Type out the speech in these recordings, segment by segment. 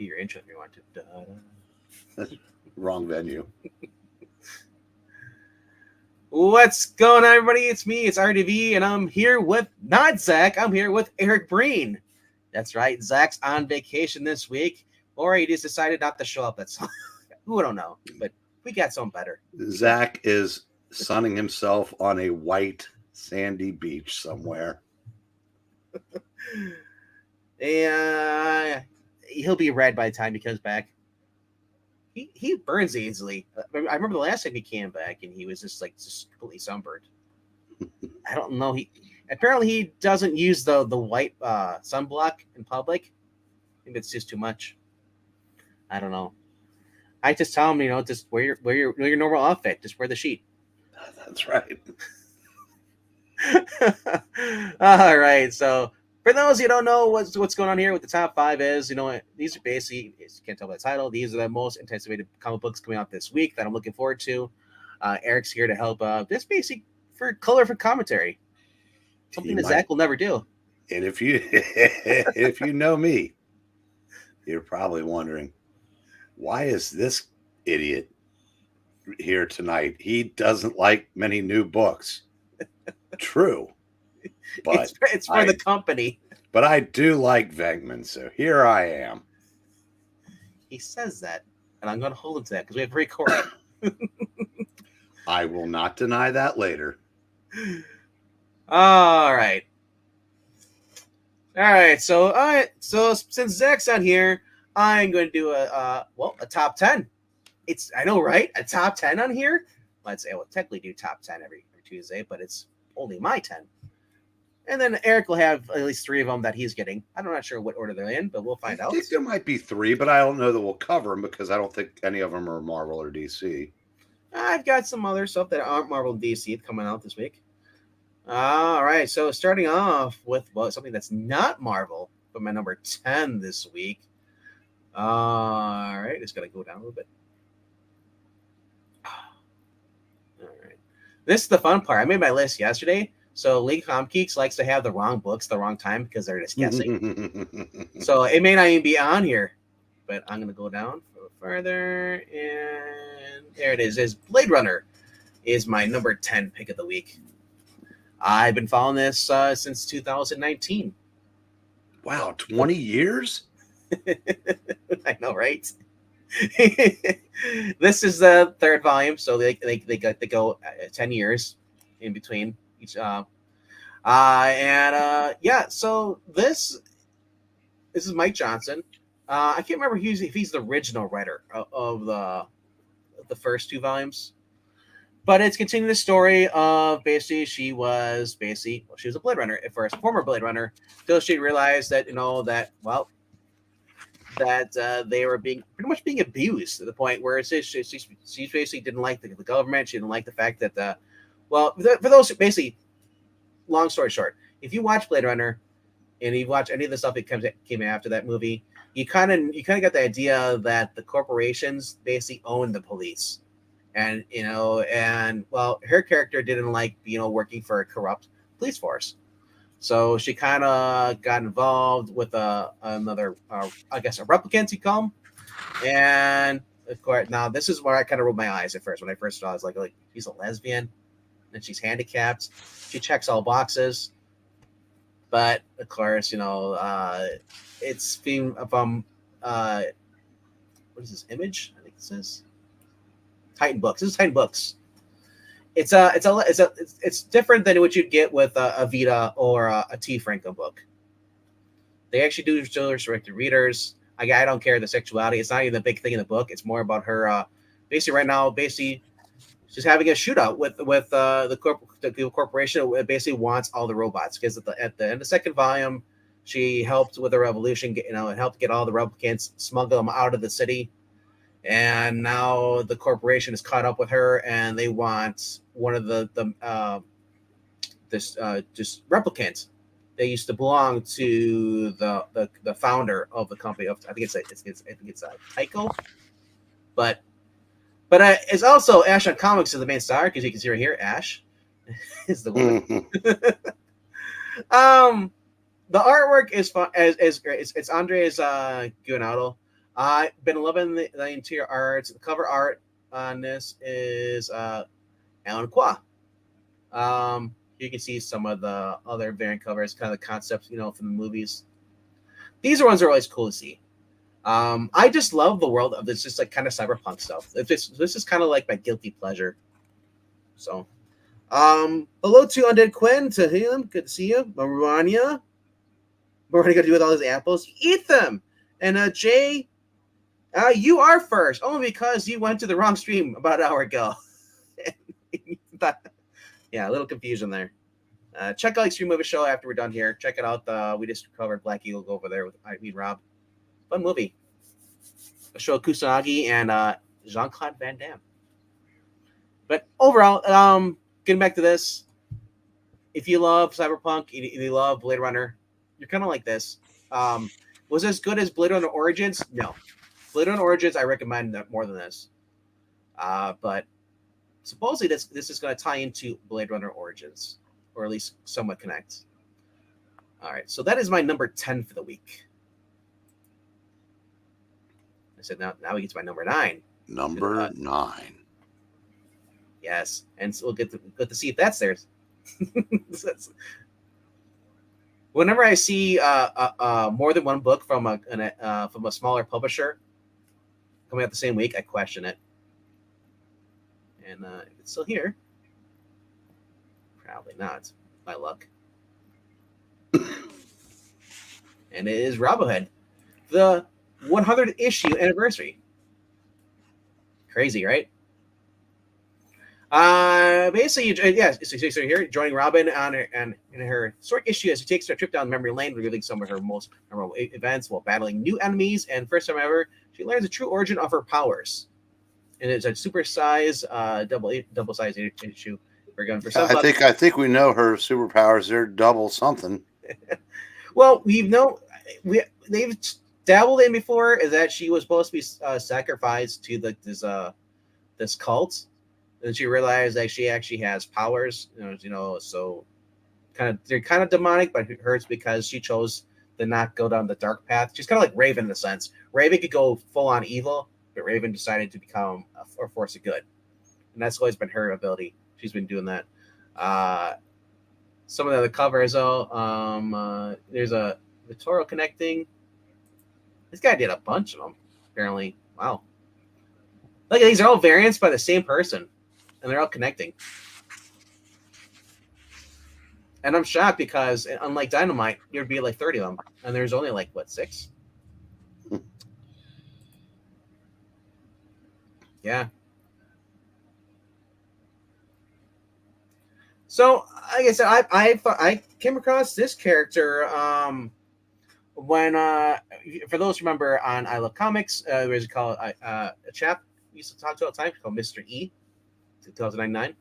do your intro if you want to. Da-da. Wrong venue. What's going on, everybody? It's me, it's RDV, and I'm here with not Zach. I'm here with Eric Breen. That's right. Zach's on vacation this week, or he just decided not to show up. That's who don't know, but we got something better. Zach is sunning himself on a white sandy beach somewhere. And he'll be red by the time he comes back. He burns easily. I remember the last time he came back and he was just completely sunburned. I don't know. He doesn't use the white sunblock in public. I think it's just too much. I don't know. I just tell him, just wear your normal outfit. Just wear the sheet. That's right. All right. So for those who don't know what's going on here, what the top 5 is, these are basically, as you can't tell by the title, these are the most anticipated comic books coming out this week that I'm looking forward to. Eric's here to help. This basic for colorful commentary, something that Zach will never do. And if you know me, you're probably wondering, why is this idiot here tonight? He doesn't like many new books. True. But it's for the company. But I do like Venkman, so here I am. He says that, and I'm going to hold him to that because we have to record it. I will not deny that later. All right. So since Zach's on here, I'm going to do a top 10. I know, right? A top 10 on here. Let's say I will technically do top 10 every Tuesday, but it's only my 10. And then Eric will have at least 3 of them that he's getting. I'm not sure what order they're in, but we'll find out. I think there might be 3, but I don't know that we'll cover them because I don't think any of them are Marvel or DC. I've got some other stuff that aren't Marvel and DC coming out this week. All right, so starting off with something that's not Marvel, but my number 10 this week. All right, it's going to go down a little bit. All right. This is the fun part. I made my list yesterday. So League of Comic Geeks likes to have the wrong books the wrong time because they're just guessing. So it may not even be on here, but I'm going to go down further, and there it is. Is Blade Runner is my number 10 pick of the week. I've been following this since 2019. Wow, 20 years? I know, right? This is the 3rd volume, so they go 10 years in between each. So this is Mike Johnson. I can't remember if he's the original writer of the first 2 volumes, but it's continuing the story of basically she was a Blade Runner at first, former Blade Runner, till she realized that they were being abused to the point where she basically didn't like the government. She didn't like the fact that for those who basically, long story short, if you watch Blade Runner and you watch any of the stuff that came after that movie, you kind of get the idea that the corporations basically own the police, and her character didn't like working for a corrupt police force. So she kind of got involved with another, I guess, a replicant, you call him. And of course, now this is where I kind of rolled my eyes at first. When I first saw it, I was like, she's a lesbian, and she's handicapped. She checks all boxes. But of course, it's being from what is this Image? I think it says Titan Books. This is Titan Books. It's different than what you'd get with a Vita or a T. Franco book. They actually do children's directed readers. I don't care the sexuality. It's not even the big thing in the book. It's more about her. Basically, right now, she's having a shootout with the corporation. It basically wants all the robots because at the end of the 2nd volume, she helped with the revolution. And helped get all the replicants, smuggle them out of the city. And now the corporation is caught up with her, and they want one of this replicant. They used to belong to the founder of the company. I think it's Tycho, but it's also Ash on Comics is the main star because you can see right here Ash is the woman. The artwork is fun. It's Andres Guinaldo. I've been loving the interior art. The cover art on this is Alan Qua. You can see some of the other variant covers, kind of the concepts, from the movies. These are ones that are always cool to see. I just love the world of this, just like kind of cyberpunk stuff. This is kind of like my guilty pleasure. So, hello to Undead Quinn, to him, good to see you. Marania, what are you gonna do with all those apples? Eat them. And Jay, you are first, only because you went to the wrong stream about an hour ago. Yeah, a little confusion there. Check out Extreme Movie Show after we're done here. Check it out. We just covered Black Eagle over there with Rob. Fun movie. A show of Kusanagi and Jean-Claude Van Damme. But overall, getting back to this, if you love Cyberpunk, if you love Blade Runner, you're kind of like this. Was it as good as Blade Runner Origins? No. Blade Runner Origins, I recommend that more than this. But supposedly this is going to tie into Blade Runner Origins, or at least somewhat connect. All right, so that is my number 10 for the week. I said now we get to my number 9. Number 9. Yes, and so we'll get to see if that's theirs. Whenever I see more than one book from a smaller publisher coming out the same week, I question it. And if it's still here, probably not. My luck. And it is Rabohead, the 100th issue anniversary. Crazy, right? Basically, so here joining Robin in her short issue as she takes a trip down memory lane, revealing some of her most memorable events while battling new enemies. And first time ever, she learns the true origin of her powers. And it's a super size, double size issue. We're going for some. I think we know her superpowers. They're double something. Well, they've dabbled in before. Is that she was supposed to be sacrificed to this cult. And she realized that she actually has powers, so they're kind of demonic, but hers because she chose to not go down the dark path. She's kind of like Raven in a sense. Raven could go full on evil, but Raven decided to become a force of good, and that's always been her ability. She's been doing that. Some of the other covers, though, there's a Vittorio connecting. This guy did a bunch of them, apparently. Wow. Look, these are all variants by the same person. And they're all connecting. And I'm shocked because, unlike Dynamite, there'd be like 30 of them. And there's only 6? Yeah. So, like I said, I came across this character when, for those who remember on I Love Comics, there was a chap we used to talk to all the time called Mr. E. 2009.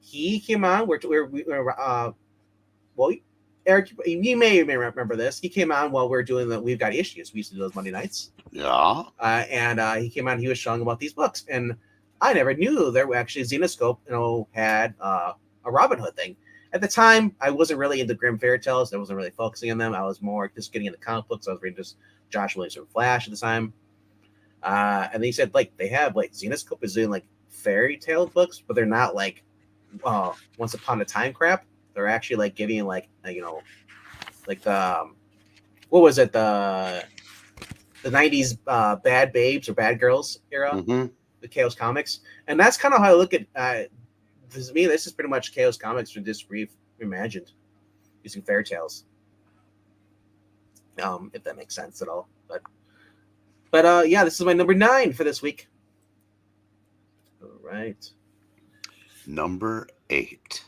He came on. Well, Eric, you may remember this. He came on while we were doing We've Got Issues. We used to do those Monday nights. Yeah. And he came on. He was showing about these books, and I never knew there were actually Zenescope, had a Robin Hood thing. At the time, I wasn't really into Grimm fairy tales. I wasn't really focusing on them. I was more just getting into comic books. I was reading just Josh Williamson Flash at the time. And he said they have Zenescope is doing fairy tale books, but they're not Once Upon a Time crap. They're actually giving you what was it, the 90s Bad Babes or Bad Girls era, the Chaos Comics. And that's kind of how I look at this is pretty much Chaos Comics for just reimagined using fairy tales. If that makes sense at all. But yeah, this is my number 9 for this week. All right. Number 8.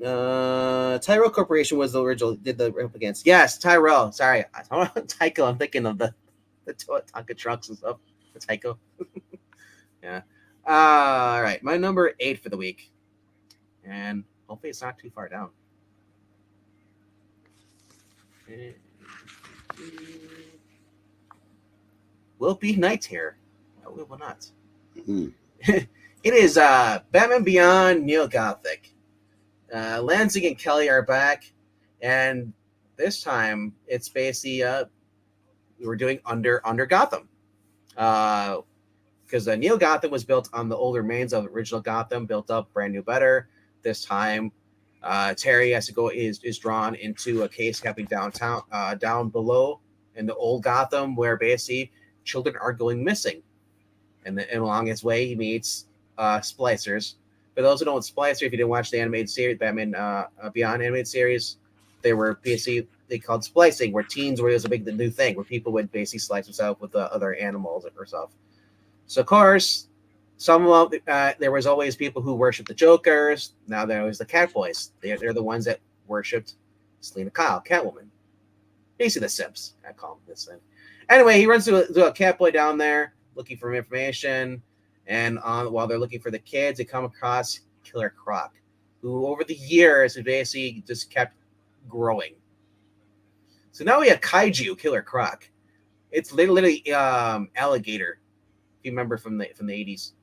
Tyrell Corporation was the original, did the rip against. Yes, Tyrell. Sorry. Tycho. I'm thinking of the Tonka trucks and stuff. The Tycho. Yeah. All right. My number 8 for the week. And hopefully it's not too far down. Will it be Night Terror? No, it will not. It is Batman Beyond Neo Gothic. Lansing and Kelly are back, and this time it's basically we're doing under Gotham, because Neo Gotham was built on the older remains of original Gotham, built up brand new, better. This time, Terry has to go is drawn into a case happening downtown, down below in the old Gotham, where basically children are going missing, and along his way he meets splicers. For those who don't know Splicer, if you didn't watch the animated series, Batman Beyond animated series, they were basically they called splicing, where teens where it was a big new thing, where people would basically slice themselves with other animals or stuff. So of course, some of there was always people who worshipped the Jokers. Now there was the Catboys. They're the ones that worshipped Selena Kyle, Catwoman. Basically the Simps, I call them this thing. Anyway, he runs to a Catboy down there looking for information. And while they're looking for the kids, they come across Killer Croc, who over the years has basically just kept growing. So now we have Kaiju Killer Croc. It's literally alligator, if you remember from the 80s.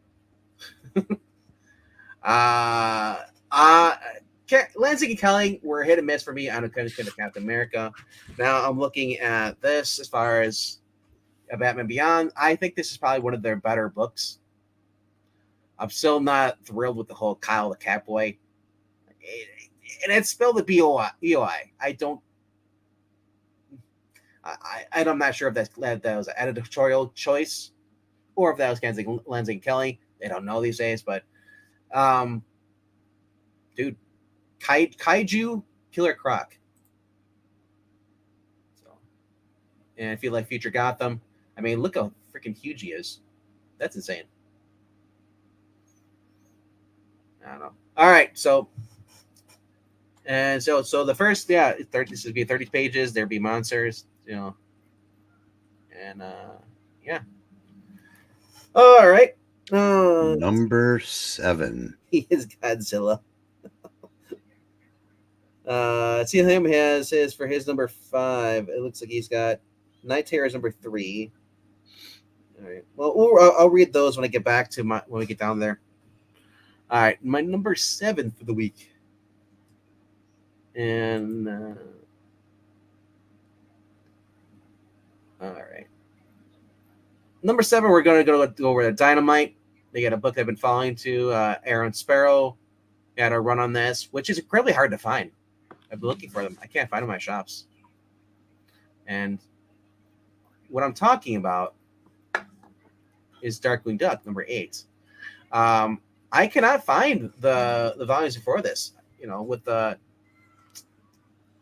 Lansing and Kelly were hit and miss for me on a kind of Captain America. Now I'm looking at this as far as Batman Beyond. I think this is probably one of their better books. I'm still not thrilled with the whole Kyle the Catboy. And it's spelled the B-O-I. I'm not sure if that was an editorial choice or if that was Lansing and Kelly. They don't know these days, but dude, Kaiju Killer Croc. So, and if you like Future Gotham, I mean, look how freaking huge he is. That's insane. I don't know. All right, so the first, this would be 30 pages. There'd be monsters, and yeah. All right. Number 7. He is Godzilla. See him has his for his number 5. It looks like he's got Night Terror's number 3. All right. Well, I'll read those when I get back to when we get down there. All right, my number 7 for the week, and all right, number 7, we're going to go over the Dynamite. They got a book I've been following to Aaron Sparrow. Had a run on this, which is incredibly hard to find. I've been looking for them. I can't find them in my shops. And what I'm talking about is Darkwing Duck, number 8. I cannot find the volumes before this, with the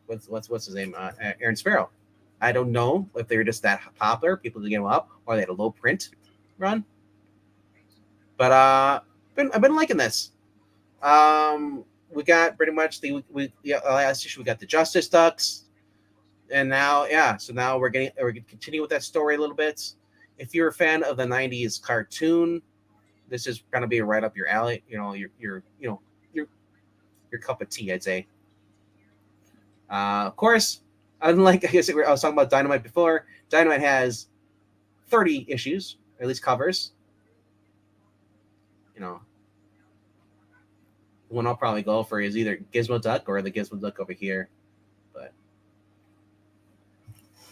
what's his name, Aaron Sparrow. I don't know if they were just that popular, people didn't get them up, or they had a low print run. But I've been liking this. We got pretty much last issue. We got the Justice Ducks, and now so now we're going to continue with that story a little bit. If you're a fan of the '90s cartoon, this is going to be right up your alley. Your cup of tea, I'd say. Of course, unlike I was talking about Dynamite before. Dynamite has 30 issues, or at least covers. The one I'll probably go for is either Gizmo Duck or the Gizmo Duck over here. But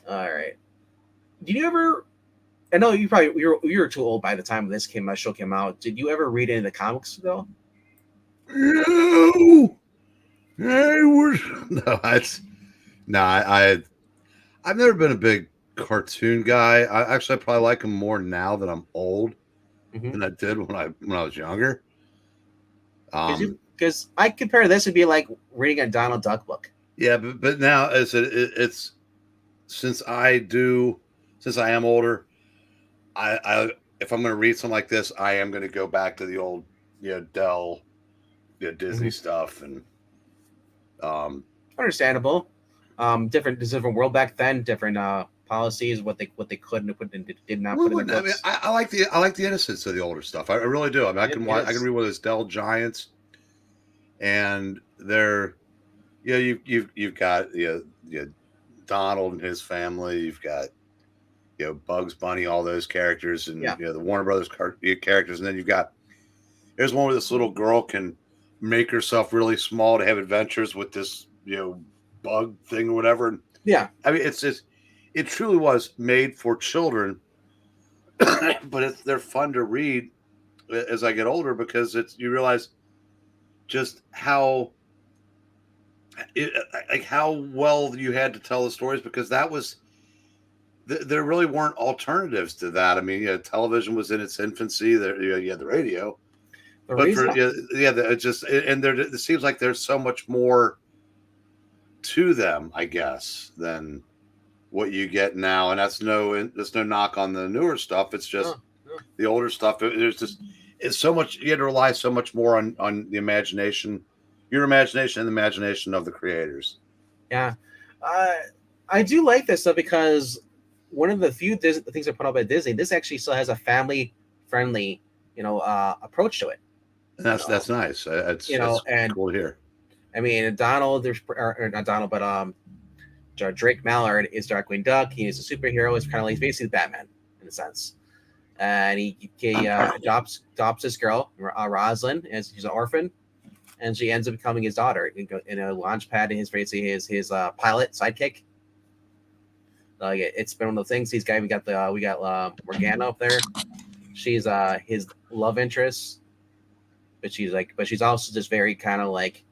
all right, did you ever? I know you were too old by the time this show came out. Did you ever read any of the comics though? No, I've never been a big cartoon guy. I probably like them more now that I'm old than I did when I was younger. Because I compare this to be like reading a Donald Duck book. Yeah, but now it's since I am older. I if I'm going to read something like this, I am going to go back to the old, Dell, Disney stuff, and understandable. Different world back then, different policies, what they could and did not put in their books. I like the innocence of the older stuff. I really do. I mean, I can read one of those Dell Giants, and they're you've got Donald and his family. You've got Bugs Bunny, all those characters, and the Warner Brothers characters, and then there's one where this little girl can make herself really small to have adventures with this bug thing or whatever. And Yeah. I mean, it truly was made for children, but they're fun to read as I get older because you realize just like how well you had to tell the stories because that was there really weren't alternatives to that. I mean, television was in its infancy. There, you had the radio, The but for reason, it just and there it seems like there's so much more to them, I guess, than what you get now. And there's no knock on the newer stuff. It's just no, no. the older stuff. There's just it's so much. You had to rely so much more on the imagination, your imagination, and the imagination of the creators. Yeah, uh, I do like this though because one of the few things that put up at Disney, this actually still has a family friendly, approach to it. And that's nice. That's And cool to hear. I mean, Donald, or not Donald, but Drake Mallard is Darkwing Duck. He is a superhero. He's kind of like basically Batman in a sense. And he adopts this girl, Rosalind, as she's an orphan, and she ends up becoming his daughter in a launch pad in his pilot sidekick. It's been one of the things. We got Morgana up there. She's his love interest, but she's also just very kind of like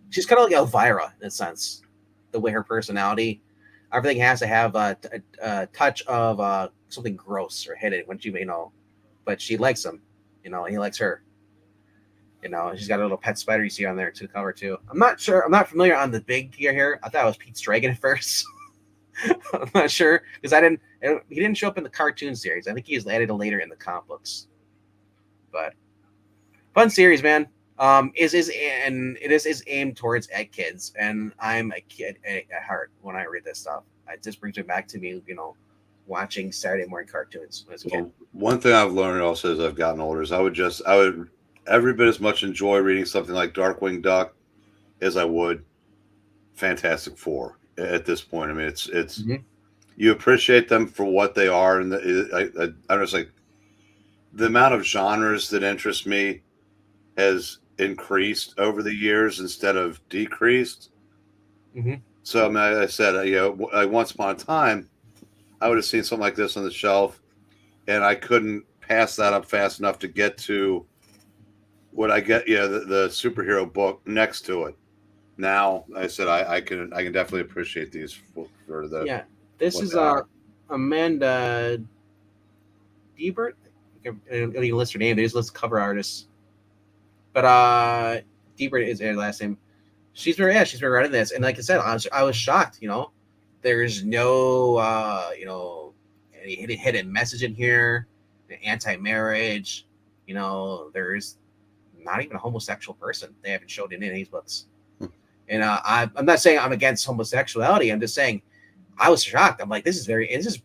she's kind of like Elvira in a sense. The way her personality, everything has to have a touch of something gross or hidden when but she likes him, and he likes her. She's got a little pet spider you see on there to the cover too. I'm not sure. I'm not familiar on the big gear here. I thought it was Pete's Dragon at first. I'm not sure because he didn't show up in the cartoon series. I think he was added later in the comic books. But fun series, man. It is aimed towards kids, and I'm a kid at heart when I read this stuff. It just brings me back to me, watching Saturday morning cartoons when I was a kid. Well, one thing I've learned also as I've gotten older is I would every bit as much enjoy reading something like Darkwing Duck as I would Fantastic Four at this point. I mean, it's you appreciate them for what they are, and I was like the amount of genres that interest me has increased over the years instead of decreased. Mm-hmm. So I mean, I said, like once upon a time, I would have seen something like this on the shelf, and I couldn't pass that up fast enough to get to what I get. The superhero book next to it. Now, I said I can definitely appreciate these for the. Yeah, this is Amanda Diebert. I can list her name. They just list cover artists. But Diebert is her last name. She's been writing this, and like I said, I was shocked. There's no any hidden message in here, anti-marriage. There's not even a homosexual person they haven't showed in any of these books. And I'm not saying I'm against homosexuality. I'm just saying I was shocked. I'm like, this is 90s,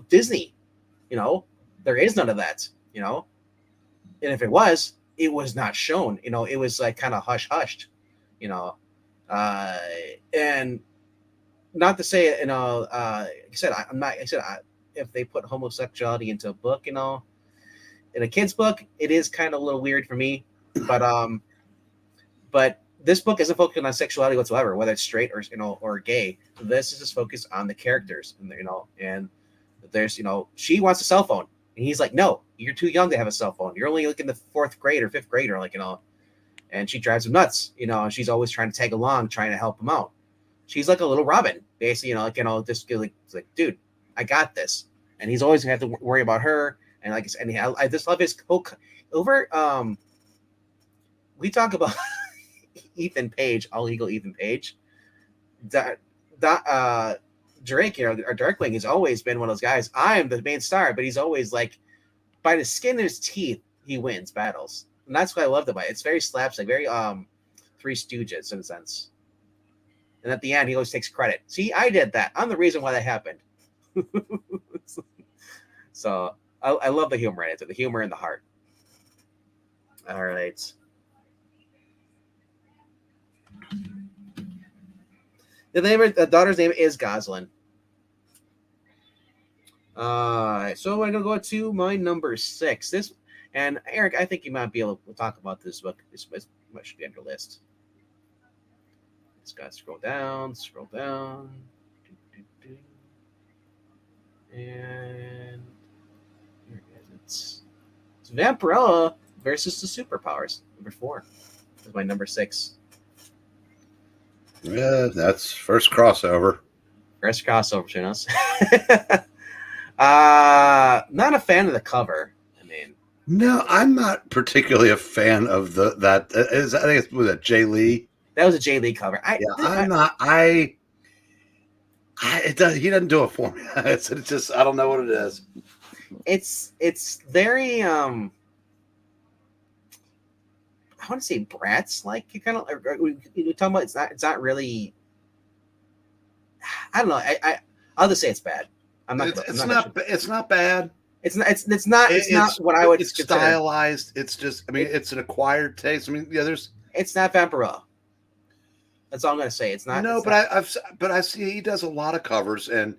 Disney. There is none of that. And if it was not shown. It was like kind of hushed. And not to say, like I said, if they put homosexuality into a book, in a kid's book, it is kind of a little weird for me. But this book isn't focused on sexuality whatsoever, whether it's straight or gay. This is just focused on the characters, and there's she wants a cell phone, and he's like, no, you're too young to have a cell phone. You're only like in the 4th grade or 5th grade, or and she drives him nuts, and she's always trying to tag along, trying to help him out. She's like a little Robin, basically, just like, dude, I got this, and he's always gonna have to worry about her. And like I said, I just love his over. We talk about Ethan Page, all legal Ethan Page. Drake, our Darkwing has always been one of those guys. I am the main star, but he's always like, by the skin of his teeth, he wins battles, and that's what I loved about it. It's very slapstick, very Three Stooges in a sense. And at the end, he always takes credit. See, I did that. I'm the reason why that happened. So I love the humor in it, the humor in the heart. All right. The daughter's name is Goslin. So I'm gonna go to my number 6. This, and Eric, I think you might be able to talk about this book. This should be on your list. Just gotta scroll down, and here it is. It's Vampirella versus the Superpowers. Number 4 is my number 6. Yeah, that's first crossover. First crossover between us. Not a fan of the cover. I mean, No, I'm not particularly a fan of that. I think it's with Jay Lee. that was a Jay Lee cover. I'm not. It does. He doesn't do it for me. It's just I don't know what it is. It's very I want to say Bratz like. You kind of we talking about it's not really. I don't know. I'll just say it's bad. It's not bad. It's not what I would. It's consider. stylized. It's just. I mean, it's an acquired taste. I mean, yeah. It's not Vampirella. That's all I'm gonna say. It's not. No, it's but I see he does a lot of covers, and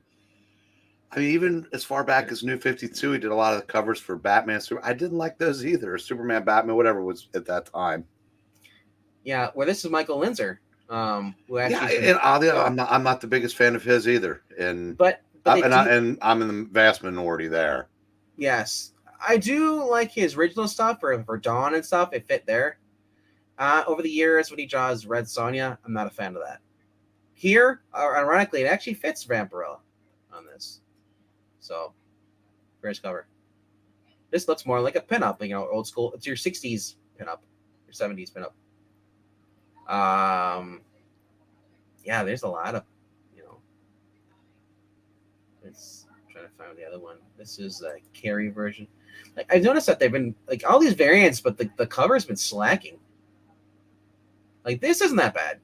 I mean, even as far back as New 52, he did a lot of the covers for Batman. I didn't like those either. Superman, Batman, whatever was at that time. Yeah, well, this is Michael Linzer, who actually. And oddly, I'm not the biggest fan of his either, and I'm in the vast minority there. Yes, I do like his original stuff for Dawn and stuff. It fit there. Over the years, when he draws Red Sonja, I'm not a fan of that. Here, ironically, it actually fits Vampirella on this. So, first cover. This looks more like a pinup, old school. It's your 60s pinup, your 70s pinup. Yeah, there's a lot of, it's trying to find the other one. This is the Carrie version. Like I've noticed that they've been like all these variants, but the cover's been slacking. Like this isn't that bad.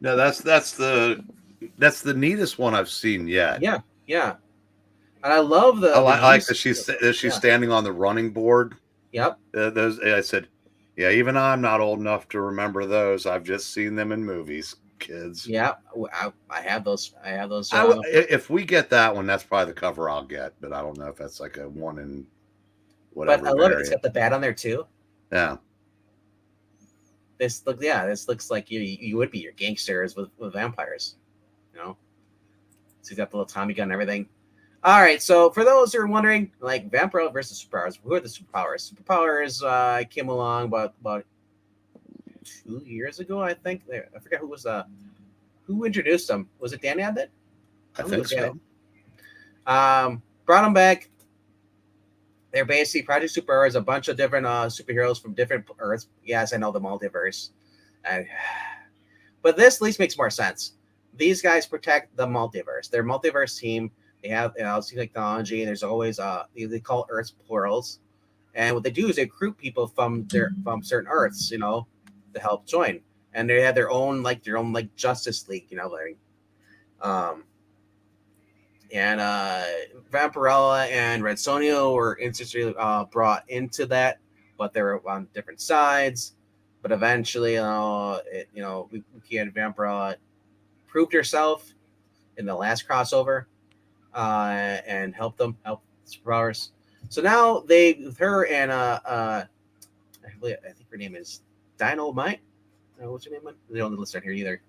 No, that's the neatest one I've seen yet. Yeah, and I love I like that she's standing on the running board. Yep. Those I said, yeah, even I'm not old enough to remember those. I've just seen them in movies, kids. Yeah, I have those. If we get that one, that's probably the cover I'll get, but I don't know if that's like a one in whatever. But I love it. It's got the bat on there too. Yeah. This looks like you would be your gangsters with vampires, So he's got the little Tommy gun and everything. All right, so for those who are wondering, like Vampirella versus Superpowers, who are the superpowers? Superpowers came along about 2 years ago, I think. I forget who introduced them. Was it Dan Abnett? I think so. Brought them back. They're basically Project Superpowers, a bunch of different superheroes from different Earths. Yes, I know the multiverse. But this at least makes more sense. These guys protect the multiverse. Their multiverse team, they have technology, and there's always they call Earths plurals. And what they do is they recruit people from certain Earths, to help join. And they have their own Justice League, and Vampirella and Red Sonja were instantly brought into that, but they were on different sides. But eventually, we had Vampirella proved herself in the last crossover, and help superpowers. So now with her and I think her name is Dynamite. What's her name? They don't list her here either.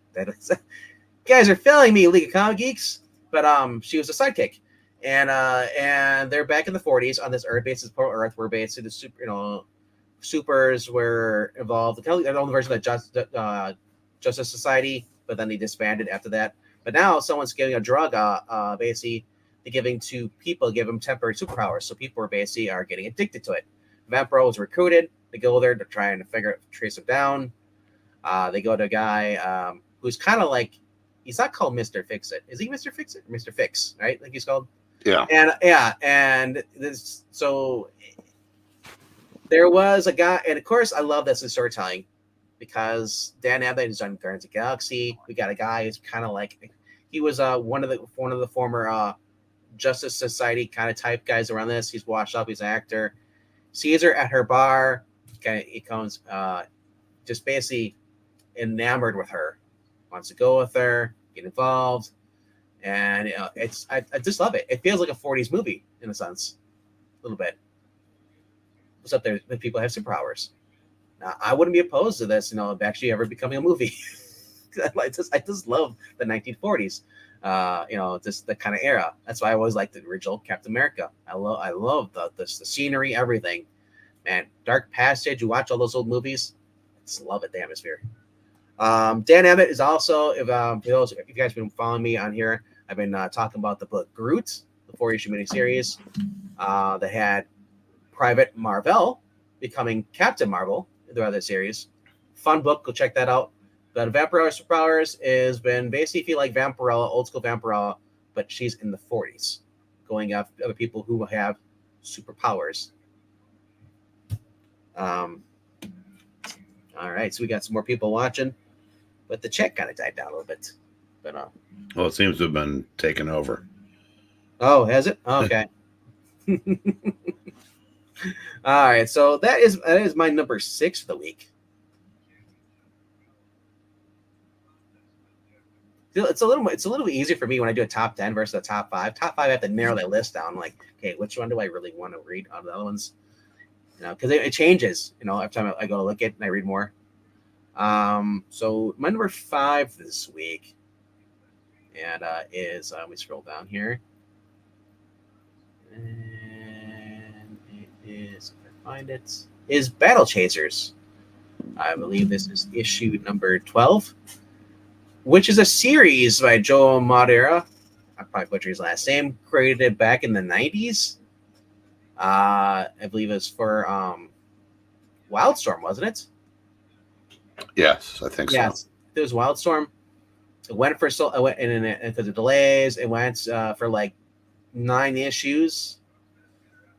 Guys are failing me, League of Comic Geeks. But she was a sidekick, and they're back in the 40s on this Earth basis, Portal Earth, where basically the supers were involved. Their own version of the Justice Society, but then they disbanded after that. But now someone's giving a drug, basically they're giving to people, give them temporary superpowers, so people are getting addicted to it. Vampiro was recruited. They go there to try and trace him down. They go to a guy who's kind of like. He's not called Mr. Fix-It. Is he Mr. Fix-It? Mr. Fix, right? Like he's called? Yeah. And this, so there was a guy, and of course I love this in storytelling because Dan Abnett has done Guardians of the Galaxy. We got a guy who's kind of like, he was one of the former Justice Society kind of type guys around this. He's washed up, he's an actor. Sees her at her bar, he comes just basically enamored with her. Wants to go with her, get involved, and I just love it. It feels like a 40s movie in a sense, a little bit. Except there, the people have superpowers. Now, I wouldn't be opposed to this, actually ever becoming a movie. I just love the 1940s. Just the kind of era. That's why I always liked the original Captain America. I love the scenery, everything. Man, Dark Passage. You watch all those old movies. I just love it. The atmosphere. Dan Emmett is also, if you guys have been following me on here, I've been talking about the book Groot, the 4-issue miniseries that had Private Marvel becoming Captain Marvel throughout the series. Fun book. Go check that out. But Vampirella Superpowers has been basically, if you like Vampirella, old school Vampirella, but she's in the 40s, going after other people who have superpowers. All right, so we got some more people watching, but the chat kind of died down a little bit. But well, it seems to have been taken over. Oh, has it? Okay. All right, so that is my number 6 of the week. It's a little easier for me when I do a top 10 versus a top 5. Top 5, I have to narrow that list down. Like, okay, which one do I really want to read out of the other ones? Because it changes. Every time I go to look at it and I read more. So my number 5 this week, and is let me scroll down here, and it is, if I find it, is Battle Chasers. I believe this is issue number 12, which is a series by Joe Madureira. I probably butchered his last name. Created back in the 90s. I believe it's for Wildstorm, wasn't it? Yes, I think so. Yes, it was Wildstorm. It went for and because of delays, it went for like 9 issues,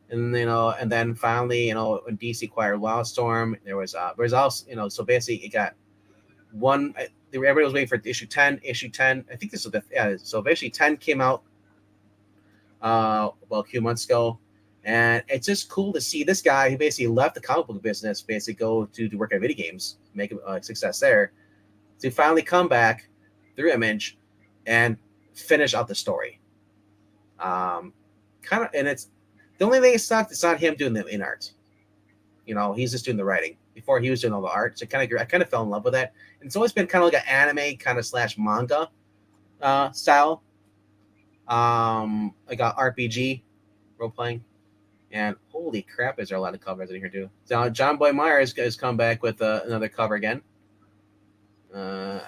and and then finally, when DC acquired Wildstorm, there was also, so basically it got one. Everybody was waiting for issue 10. Issue 10, I think this was so basically 10 came out a few months ago, and it's just cool to see this guy who basically left the comic book business, basically go to work at video games, make a success there, to finally come back through Image and finish out the story. And it's the only thing that sucked. It's not him doing the in art. He's just doing the writing. Before he was doing all the art, so I kind of fell in love with that. And it's always been kind of like an anime kind of / manga style, like a RPG role playing. And holy crap, is there a lot of covers in here too? So John Boy Myers has come back with another cover again. For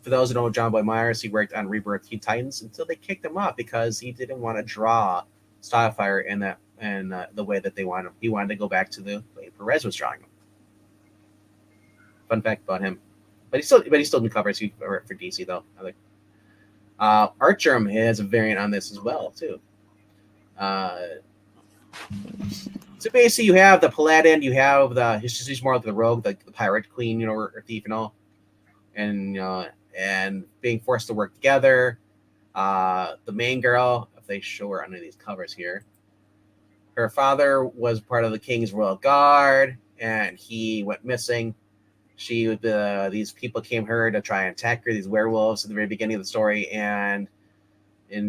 those who don't know John Boy Myers, he worked on Rebirth Teen Titans until they kicked him off because he didn't want to draw Starfire in that and the way that they wanted him. He wanted to go back to the way Perez was drawing him. Fun fact about him, but he's still doing covers for DC though. I like Artgerm has a variant on this as well too. So basically, you have the Paladin, you have he's more like the rogue, the pirate queen, or thief and all, and being forced to work together. The main girl, if they show her under these covers here, her father was part of the King's Royal Guard, and he went missing. These people came her to try and attack her, these werewolves at the very beginning of the story, and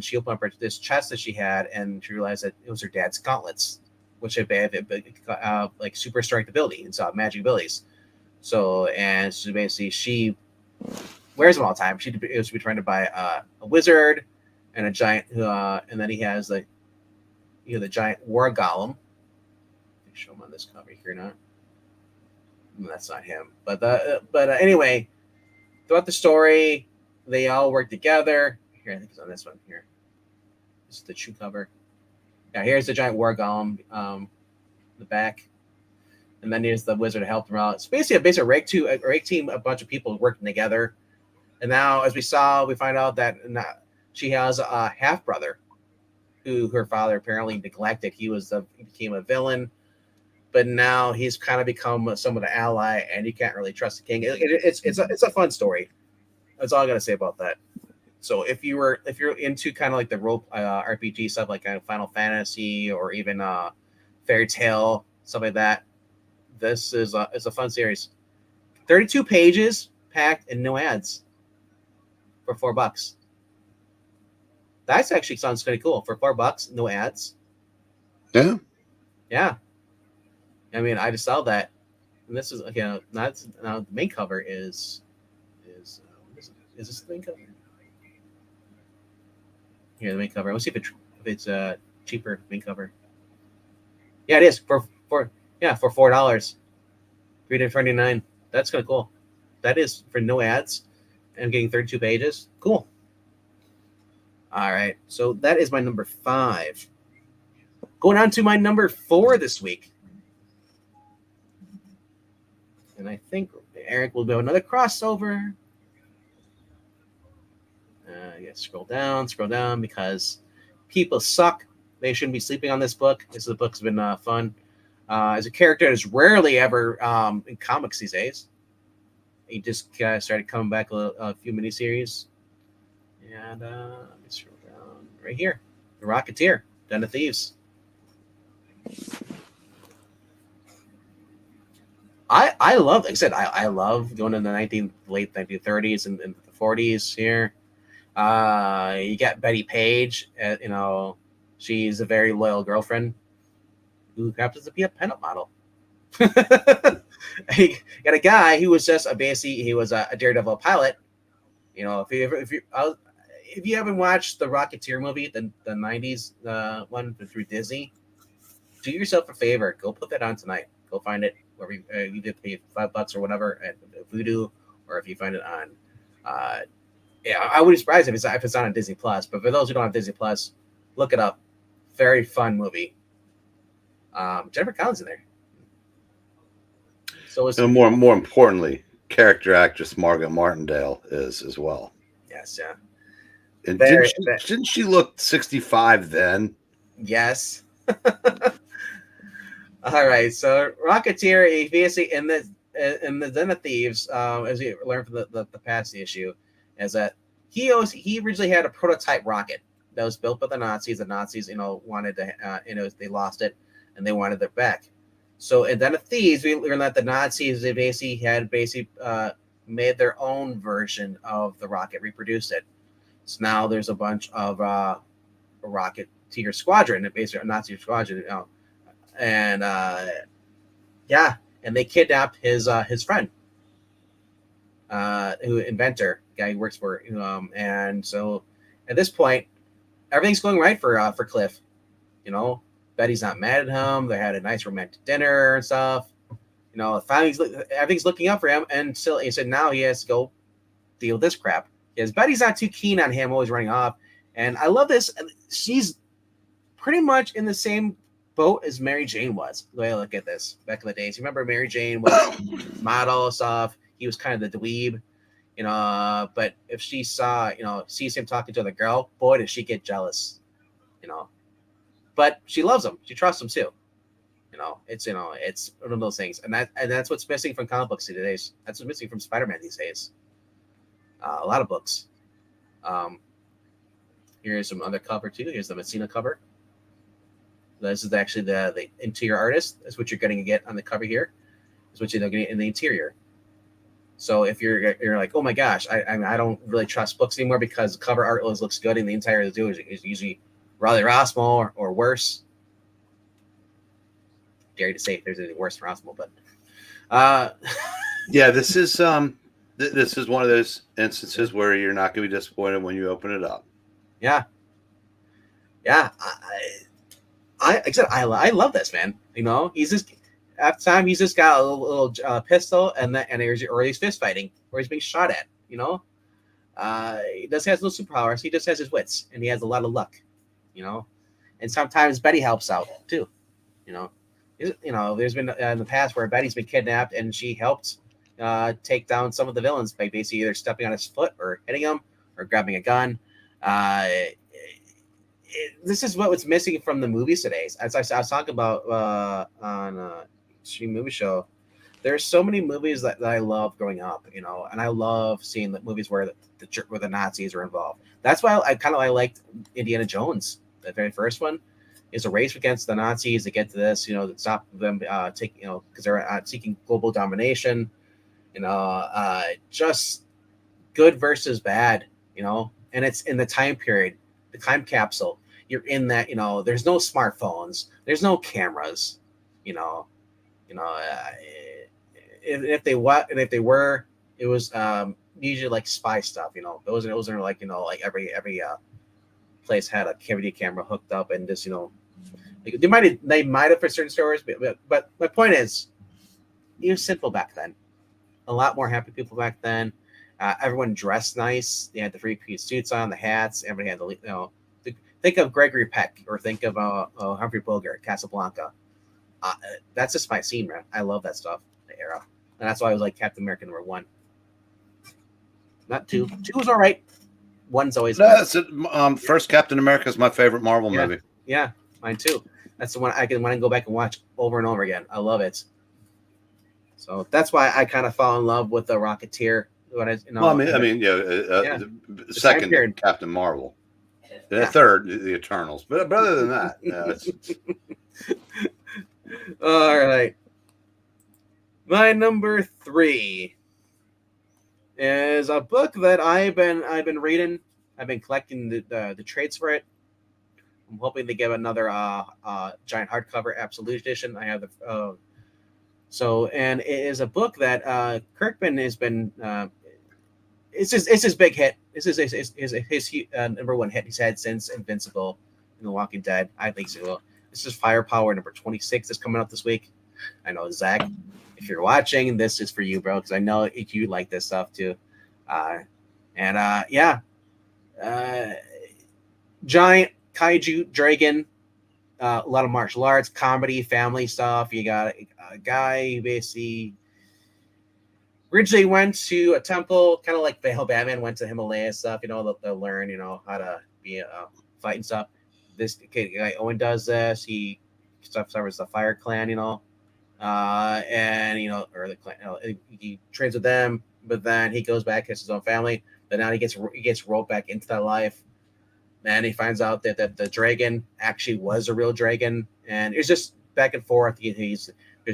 she opened up this chest that she had, and she realized that it was her dad's gauntlets, which had like super strength ability and so magic abilities. So basically she wears them all the time. She was trying to buy a wizard and a giant, and then he has the giant war golem. Let me show him on this cover here now. No, that's not him, but anyway, throughout the story, they all work together. Here, I think it's on this one here. This is the true cover. Yeah, here's the giant war golem, the back, and then here's the wizard to help them out. It's basically a rake team, a bunch of people working together. And now, as we find out that she has a half brother, who her father apparently neglected. He became a villain, but now he's kind of become somewhat an ally, and you can't really trust the king. It's a fun story. That's all I gotta say about that. So if you're into kind of like the role RPG stuff, like kind of Final Fantasy or even Fairy Tail, stuff like that, this is it's a fun series. 32 pages packed and no ads for $4. That actually sounds pretty cool. For $4, no ads. Yeah. Yeah. I mean, I just saw that. And this is, now the main cover is Is this the main cover? Here, the main cover. Let's see if it's cheaper main cover. Yeah, it is for $4. $3.99. That's kind of cool. That is for no ads and getting 32 pages. Cool. All right. So that is my number 5. Going on to my number 4 this week. And I think Eric will do another crossover. Scroll down because people suck. They shouldn't be sleeping on this book. This book's been fun. As a character that is rarely ever in comics these days. He just started coming back a few miniseries. And let me scroll down right here. The Rocketeer, Den of Thieves. I love, like I said, I love going in the late 1930s and the 40s here. You got Betty Page, she's a very loyal girlfriend who happens to be a pinup model. You got a guy who was just he was a Daredevil pilot. If you haven't watched the Rocketeer movie, the 90s one through Disney, do yourself a favor. Go put that on tonight. Go find it wherever you did pay $5 or whatever at Vudu, or if you find it on. I wouldn't be surprised if it's on Disney Plus. But for those who don't have Disney Plus, look it up. Very fun movie. Jennifer Connelly's in there. So and more importantly, character actress Margot Martindale is as well. Yes, yeah. And didn't she look 65 then? Yes. All right. So Rocketeer, basically in the Den of Thieves, as we learned from the past issue, is that he originally had a prototype rocket that was built by the Nazis. The Nazis, wanted to, they lost it and they wanted it back. So in Den of Thieves, we learned that the Nazis had made their own version of the rocket, reproduced it. So now there's a bunch of a Rocketeer squadron, basically a Nazi squadron, and and they kidnapped his friend, inventor guy who works for, and so at this point, everything's going right for Cliff. Betty's not mad at him. They had a nice romantic dinner and stuff. Finally, everything's looking up for him. And still, he said now he has to go deal with this crap. Because Betty's not too keen on him, always running off. And I love this. She's pretty much in the same boat as Mary Jane was. The way I look at this back in the days. You remember Mary Jane was model stuff. He was kind of the dweeb. But if she sees him talking to the girl, boy, does she get jealous. But she loves him. She trusts him too. It's one of those things, and that's what's missing from comic books these days. That's what's missing from Spider-Man these days. A lot of books. Here's some other cover too. Here's the Messina cover. This is actually the interior artist. That's what you're going to get on the cover here. That's what you're going to get in the interior. So if you're like, oh my gosh, I don't really trust books anymore because the cover art always looks good and the interior is usually Riley Rossmo or worse. Dare to say if there's anything worse than Rossmo, but yeah, this is one of those instances where you're not going to be disappointed when you open it up. Yeah. I love this man. He's just at the time he's just got a little pistol and he's fist fighting where he's being shot at. He doesn't have no superpowers. He just has his wits and he has a lot of luck. And sometimes Betty helps out too. There's been in the past where Betty's been kidnapped and she helped take down some of the villains by basically either stepping on his foot or hitting him or grabbing a gun. This is what was missing from the movies today. As I was talking about on Stream Movie Show, there's so many movies that I love growing up, and I love seeing the movies where the Nazis are involved. That's why I liked Indiana Jones. The very first one is a race against the Nazis to get to this, to stop them because they're seeking global domination. Just good versus bad, and it's in the time period, the time capsule. You're in that, there's no smartphones, there's no cameras, if they were, it was usually like spy stuff. Those are like like every place had a video camera hooked up, and just like, they might have for certain stores, but my point is, it was simple back then. A lot more happy people back then. Everyone dressed nice. They had the 3-piece suits on, the hats. Everybody had think of Gregory Peck or think of Humphrey Bogart, Casablanca. That's just my scene, man. I love that stuff, the era, and that's why I was like Captain America #1, not 2. 2 was all right. 1's always no. That's it. First Captain America is my favorite Marvel movie. Yeah, mine too. That's the one I can go back and watch over and over again. I love it. So that's why I kind of fell in love with the Rocketeer. The second Captain Marvel, the third, the Eternals. But other than that, it's... All right. My number 3 is a book that I've been reading. I've been collecting the trades for it. I'm hoping to get another giant hardcover Absolute Edition. I have the and it is a book that Kirkman has been. It's his big hit. This is his #1 hit he's had since Invincible and The Walking Dead. I think so. This is Firepower #26 that's coming out this week. I know, Zach, if you're watching, this is for you, bro, because I know you like this stuff too. Giant kaiju dragon. A lot of martial arts, comedy, family stuff. You got a guy who basically originally went to a temple, kind of like how Batman went to Himalaya stuff. They'll learn, how to be a fight and stuff. This guy Owen does this. He suffers the Fire Clan, or the clan. He trains with them, but then he goes back to his own family. But now he gets rolled back into that life. And he finds out that the dragon actually was a real dragon, and it's just back and forth. There's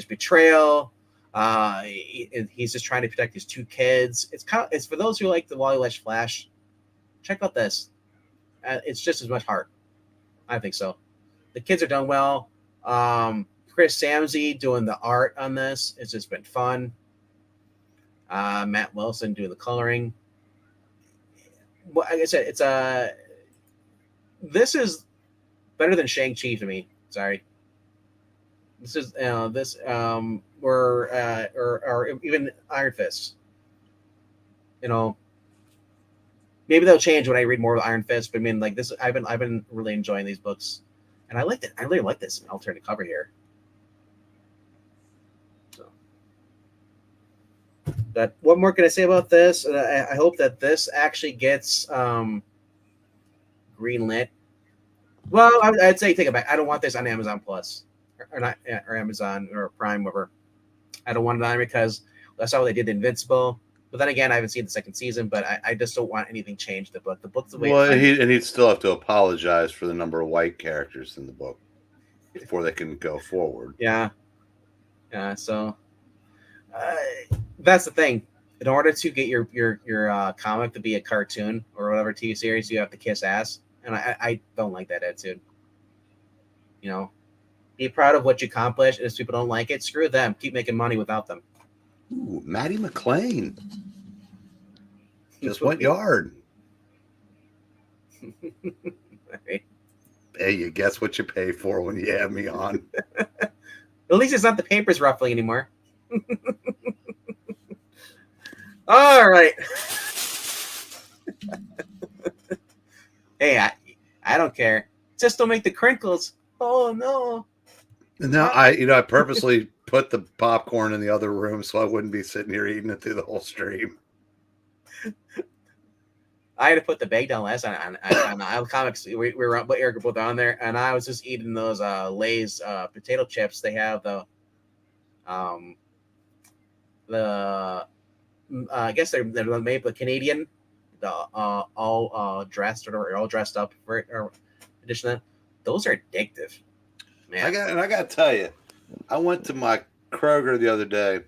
betrayal. He's just trying to protect his 2 kids. It's for those who like the Wally West Flash. Check out this. It's just as much heart. I think so. The kids are done well. Chris Samsey doing the art on this. It's just been fun. Matt Wilson doing the coloring. Well, like I said, this is better than Shang-Chi to me. Sorry. This is or even Iron Fist. Maybe they'll change when I read more of Iron Fist. But I mean, like this, I've been really enjoying these books, and I liked it. I really like this alternate cover here. So, but what more can I say about this? I hope that this actually gets greenlit. Well, I'd say take it back. I don't want this on Amazon Plus or not, or Amazon or Prime, whatever. I don't want it on because that's how they did Invincible. But then again, I haven't seen the second season. But I just don't want anything changed. The book's the way. Well, he'd still have to apologize for the number of white characters in the book before they can go forward. Yeah. So that's the thing. In order to get your comic to be a cartoon or whatever TV series, you have to kiss ass. And I don't like that attitude. Be proud of what you accomplished. And if people don't like it, screw them. Keep making money without them. Ooh, Maddie McLean just went yard. Right. Hey, you guess what you pay for when you have me on. At least it's not the papers ruffling anymore. All right. Hey, I don't care. Just don't make the crinkles. Oh no. No, I purposely put the popcorn in the other room so I wouldn't be sitting here eating it through the whole stream. I had to put the bag down last time on Isle Comics. We were on, but Eric both on there, and I was just eating those Lay's potato chips. They have the I guess they're made with Canadian, the all dressed or all dressed up for it or edition. Of that. Those are addictive. Man. I got to tell you, I went to my Kroger the other day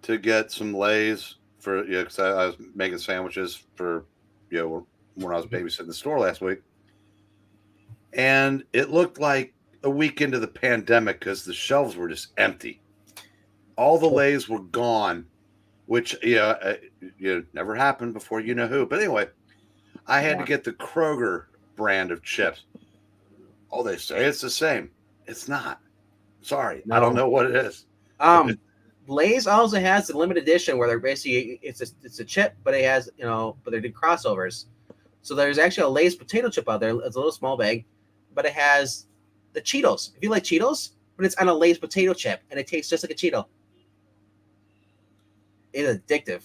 to get some Lay's for because I was making sandwiches for when I was babysitting the store last week, and it looked like a week into the pandemic because the shelves were just empty. All the Lay's were gone, which never happened before. You know who? But anyway, I had to get the Kroger brand of chips. Oh, they say it's the same. It's not. Sorry, I don't know what it is. Lay's also has the limited edition where they're basically it's a chip, but it has but they did crossovers. So there's actually a Lay's potato chip out there. It's a little small bag, but it has the Cheetos. If you like Cheetos, but it's on a Lay's potato chip, and it tastes just like a Cheeto. It's addictive.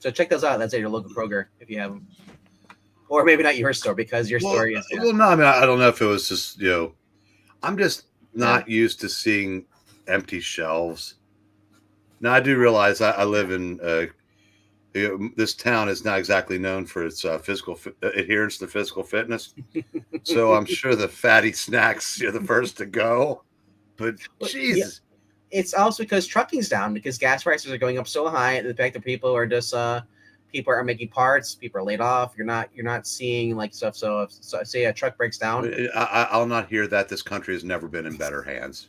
So check those out. That's at your local Kroger if you have them, or maybe not your store because your store is. Well, no, I mean I don't know if it was just I'm just not used to seeing empty shelves. Now I do realize I live in this town is not exactly known for its physical adherence to physical fitness, so I'm sure the fatty snacks are the first to go. But Jesus. It's also because trucking's down because gas prices are going up so high, and the fact that people are just people are making parts, people are laid off. You're not seeing like stuff. So say a truck breaks down, I'll not hear that. This country has never been in better hands.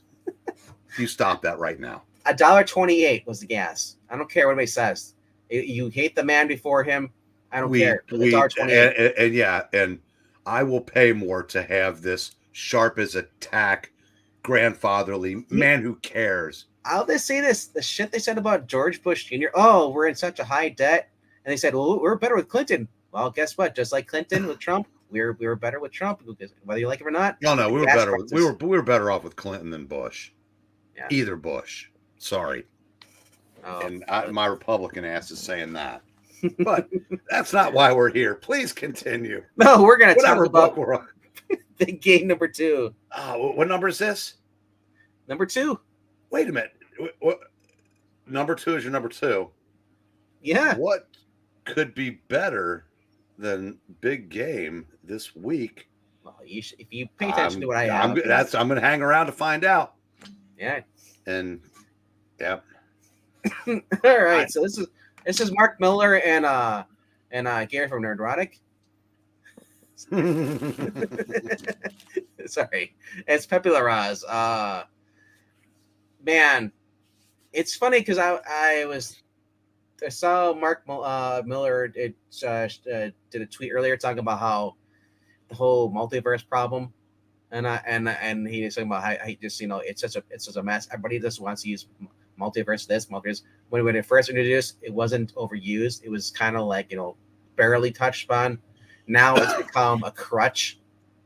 You stop that right now. $1.28 was the gas. I don't care what anybody says. You hate the man before him. I don't care. And I will pay more to have this sharp as a tack, grandfatherly man who cares. I'll just say this: the shit they said about George Bush Jr. Oh, we're in such a high debt, and they said, well, we're better with Clinton. Well, guess what? Just like Clinton with Trump, we were better with Trump, whether you like it or not. No, we were better. We were better off with Clinton than Bush. Yeah. Either Bush. Sorry. And my Republican ass is saying that, but that's not why we're here. Please continue. No, we're gonna talk about Big Game number 2. What number is this? Number 2. Wait a minute. What? Number 2 is your number 2. Yeah. What could be better than Big Game this week? Well, if you pay attention to what I have, I'm going to hang around to find out. Yeah. And yeah. All right. So this is Mark Miller and Gary from Nerdrotic. Sorry, it's Pepe Larraz. Man, it's funny because I saw Mark Miller did a tweet earlier talking about how the whole multiverse problem, and he was talking about how he just it's such a mess. Everybody just wants to use multiverse multiverse. When it first introduced, it wasn't overused. It was kind of like barely touched on. Now it's become a crutch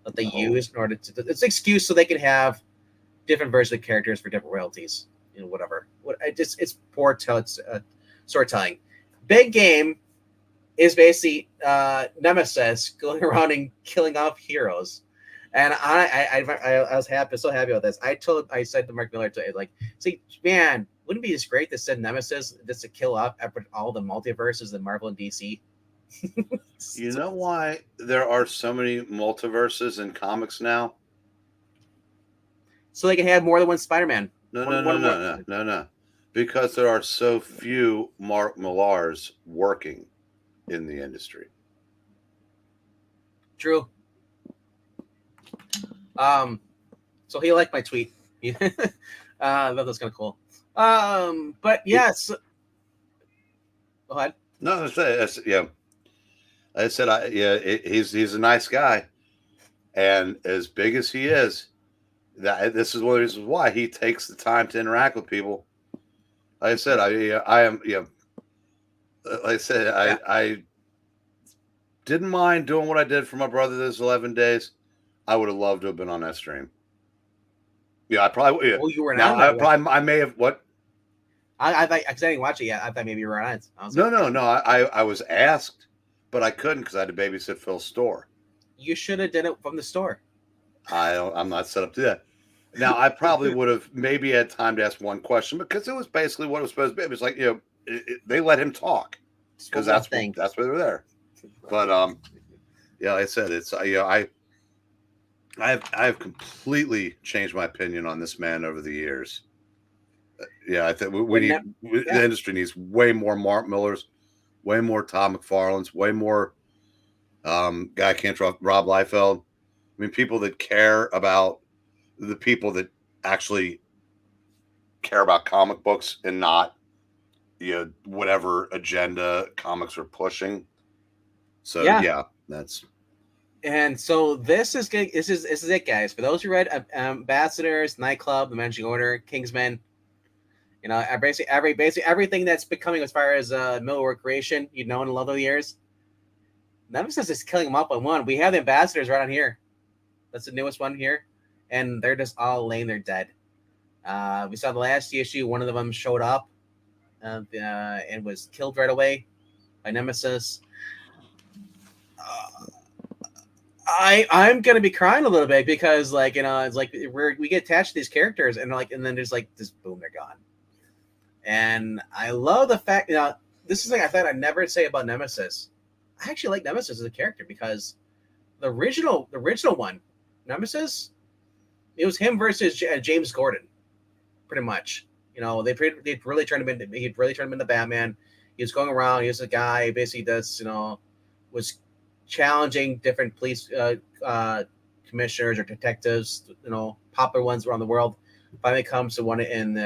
that they use in order to. It's an excuse so they can have different versions of characters for different royalties. Whatever. It's poor storytelling. Big Game is basically Nemesis going around and killing off heroes, and I was so happy about this. I said to Mark Miller see, man, wouldn't it be just great to send Nemesis just to kill off all the multiverses in Marvel and DC? You know why there are so many multiverses in comics now? So they can have more than one Spider-Man. No. Because there are so few Mark Millars working in the industry. True. So he liked my tweet. That was kind of cool. But yes. Go ahead. No, yeah. I said, he's a nice guy, and as big as he is, this is one of the reasons why he takes the time to interact with people. Like I said, I am. Like I said, I didn't mind doing what I did for my brother this 11 days. I would have loved to have been on that stream. Yeah, I probably. Yeah. Oh, you were now. I may have what. I didn't watch it yet. I thought maybe you were on it. No. I was asked, but I couldn't because I had to babysit Phil's store. You should have done it from the store. I'm not set up to that. Now, I probably would have maybe had time to ask one question because it was basically what it was supposed to be. It was like, they let him talk because that's why they were there. But like I said, it's I have completely changed my opinion on this man over the years. I think the industry needs way more Mark Millers, way more Todd McFarlane's, way more guy I can't draw, Rob Liefeld. I mean, people that care about the people that actually care about comic books and not whatever agenda comics are pushing. So Yeah. yeah, that's. And so this is good. This is it, guys. For those who read Ambassadors, Nightclub, The Managing Order, Kingsman, basically everything that's becoming as far as middleware creation, in the love of the years. Nemesis is killing them up on one. We have the Ambassadors right on here. That's the newest one here, and they're just all laying there dead. We saw the last issue. One of them showed up and was killed right away by Nemesis. I'm gonna be crying a little bit because it's like we get attached to these characters and then there's this boom, they're gone. And I love the fact this is something I thought I'd never say about Nemesis. I actually like Nemesis as a character because the original one, Nemesis, it was him versus James Gordon, pretty much. They'd really turned him into Batman. He was going around. He was a guy who basically was challenging different police commissioners or detectives, popular ones around the world. Finally comes to one in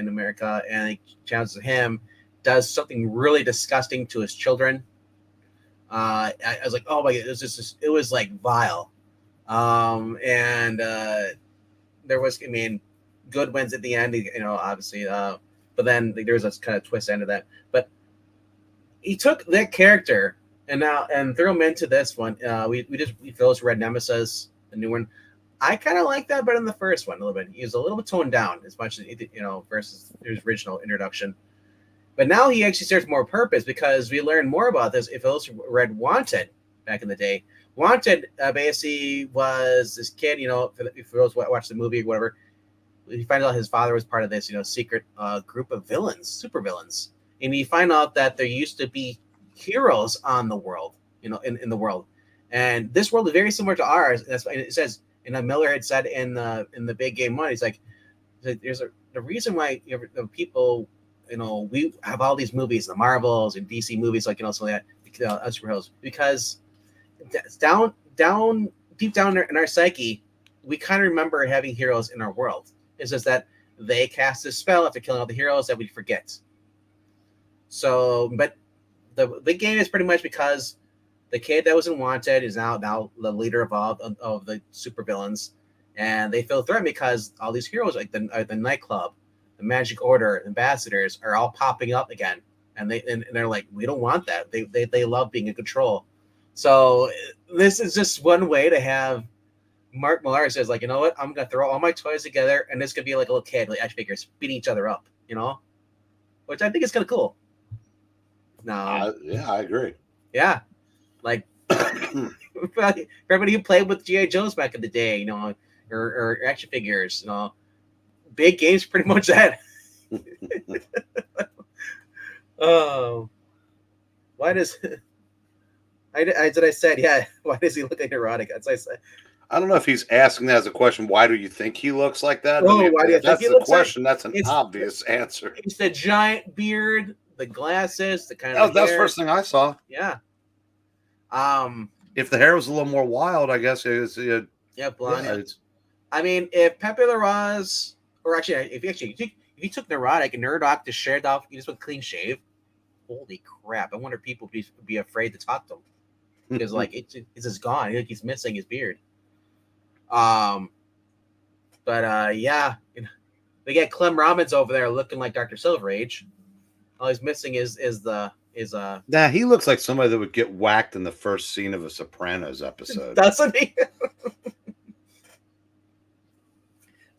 America, and he challenges him, does something really disgusting to his children. I was like, oh my god, it was like vile. And there was, good wins at the end, obviously. But then there was a kind of twist end of that. But he took that character and threw him into this one. We those read Nemesis, the new one. I kind of like that better than the first one a little bit. He was a little bit toned down as much as versus his original introduction. But now he actually serves more purpose because we learn more about this. If those read Wanted back in the day, Wanted basically was this kid. For those who watch the movie or whatever, he finds out his father was part of this secret group of villains, super villains, and you find out that there used to be heroes on the world, in the world, and this world is very similar to ours. And it says, Miller had said in the Big Game One, he's like, there's the reason why the people, we have all these movies, the Marvels and DC movies, something like that, superheroes, because deep down in our psyche, we kind of remember having heroes in our world. It's just that they cast a spell after killing all the heroes that we forget. So, but the Big Game is pretty much because the kid that was in Wanted is now the leader of the supervillains, and they feel threatened because all these heroes, like the Nightclub, the Magic Order, Ambassadors, are all popping up again, and they're like, we don't want that. They love being in control. So this is just one way to have Mark Millar says, you know what, I'm gonna throw all my toys together, and this could be like a little kid, like action figures beating each other up, which I think is kind of cool. No, yeah, I agree. Yeah, like for everybody who played with G.I. Joes back in the day, or action figures, Big Game's pretty much that. Oh, why does I said, yeah, why does he look like neurotic? That's what I said. I don't know if he's asking that as a question. Why do you think he looks like that? Oh, why do you think he looks question? Like? That's an obvious answer. It's the giant beard, the glasses, the kind of. That's the first thing I saw. Yeah. If the hair was a little more wild, I guess it was. Blonde. Yeah, if Pepe Larraz, or actually, if you took neurotic and Nerdoc to shaved off, you just with clean shave. Holy crap! I wonder if people would be afraid to talk to him because it's just gone. He's missing his beard. Yeah, we get Clem Robins over there looking like Dr. Silver Age. All he's missing is Nah, he looks like somebody that would get whacked in the first scene of a Sopranos episode. Doesn't he?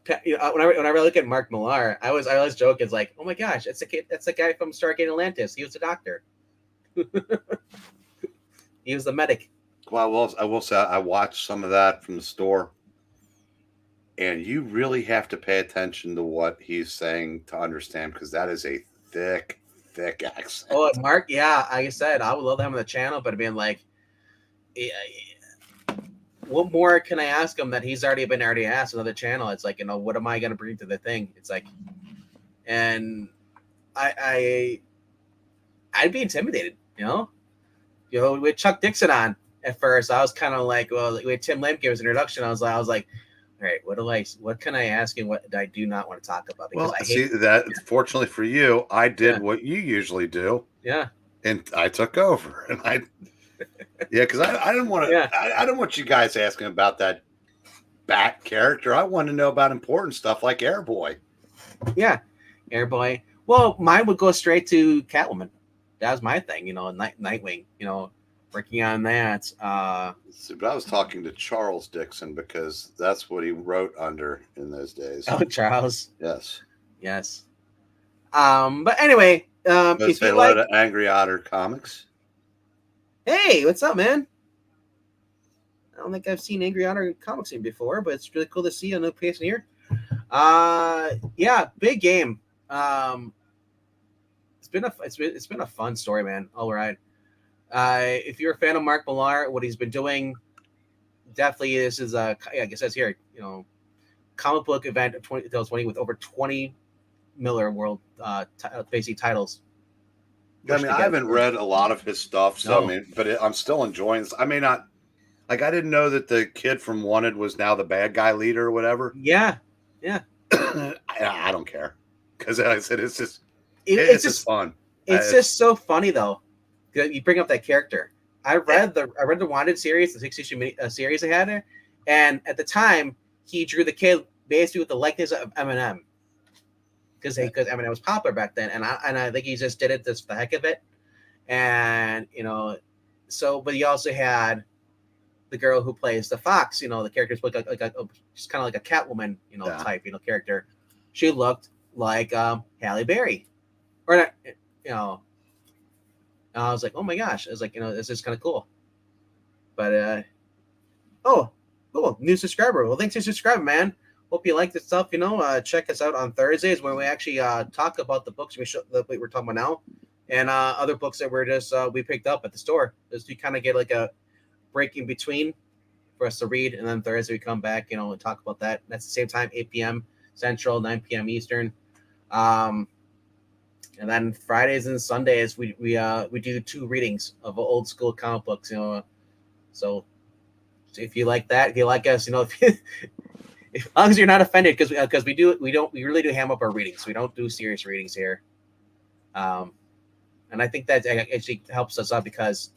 Whenever I look at Mark Millar, I always joke, it's like, oh my gosh, that's the guy from Stargate Atlantis. He was a doctor. He was the medic. Well, I will say I watched some of that from the store, and you really have to pay attention to what he's saying to understand, because that is a thick accent. Oh, Mark, yeah, like I said, I would love to have him on the channel, but being like, what more can I ask him that he's already asked another channel? It's like, what am I going to bring to the thing? It's like, and I'd be intimidated, with Chuck Dixon on at first. I was kind of like, well, when Tim Lamb gave his introduction, I was like, All right, what can I ask and what I do not want to talk about? Because Well, I see hate. that. Fortunately for you, I did Yeah. what you usually do, Yeah. and I took over. And because I didn't want to. Yeah. I didn't want you guys asking about that Bat character. I want to know about important stuff like Airboy. Yeah. Airboy. Well, mine would go straight to Catwoman. That was my thing, Nightwing, working on that. But I was talking to Charles Dixon because that's what he wrote under in those days. Oh, Charles. Yes. Yes. But anyway, Let's if say you hello like, to Angry Otter Comics. hey, what's up, man? I don't think I've seen Angry Otter comics scene before, but it's really cool to see a new place in here. Yeah, big game. It's been a fun story, man. All right. If you're a fan of Mark Millar, what he's been doing, definitely this is a, like it says here, comic book event of 2020 with over 20 Miller World basically titles. I mean, I haven't read a lot of his stuff, so No. I mean, but I'm still enjoying this. I may not, like, I didn't know that the kid from Wanted was now the bad guy leader or whatever. Yeah. I don't care because, like I said, it's just It's just fun. It's just so funny though. You bring up that character. I read the Wanted series, the 6-issue series they had there, and at the time he drew the kid basically with the likeness of Eminem, because Eminem was popular back then, and I think he just did it just for the heck of it, and but he also had the girl who plays the Fox, the character's just kind of like a Catwoman, type, character. She looked like Halle Berry, or not, I was like, oh my gosh, I was like, this is kind of cool. But oh, cool, new subscriber. Well, thanks for subscribing, man. Hope you like this stuff. Check us out on Thursdays when we actually talk about the books that we're talking about now, and other books that we're just we picked up at the store. Just to kind of get like a break in between for us to read, and then Thursday we come back, and talk about that. That's the same time, 8 p.m. Central, 9 p.m. Eastern. And then Fridays and Sundays we do 2 readings of old school comic books. So if you like that, if you like us, as long as you're not offended, because we really do ham up our readings. We don't do serious readings here. And I think that actually helps us out, because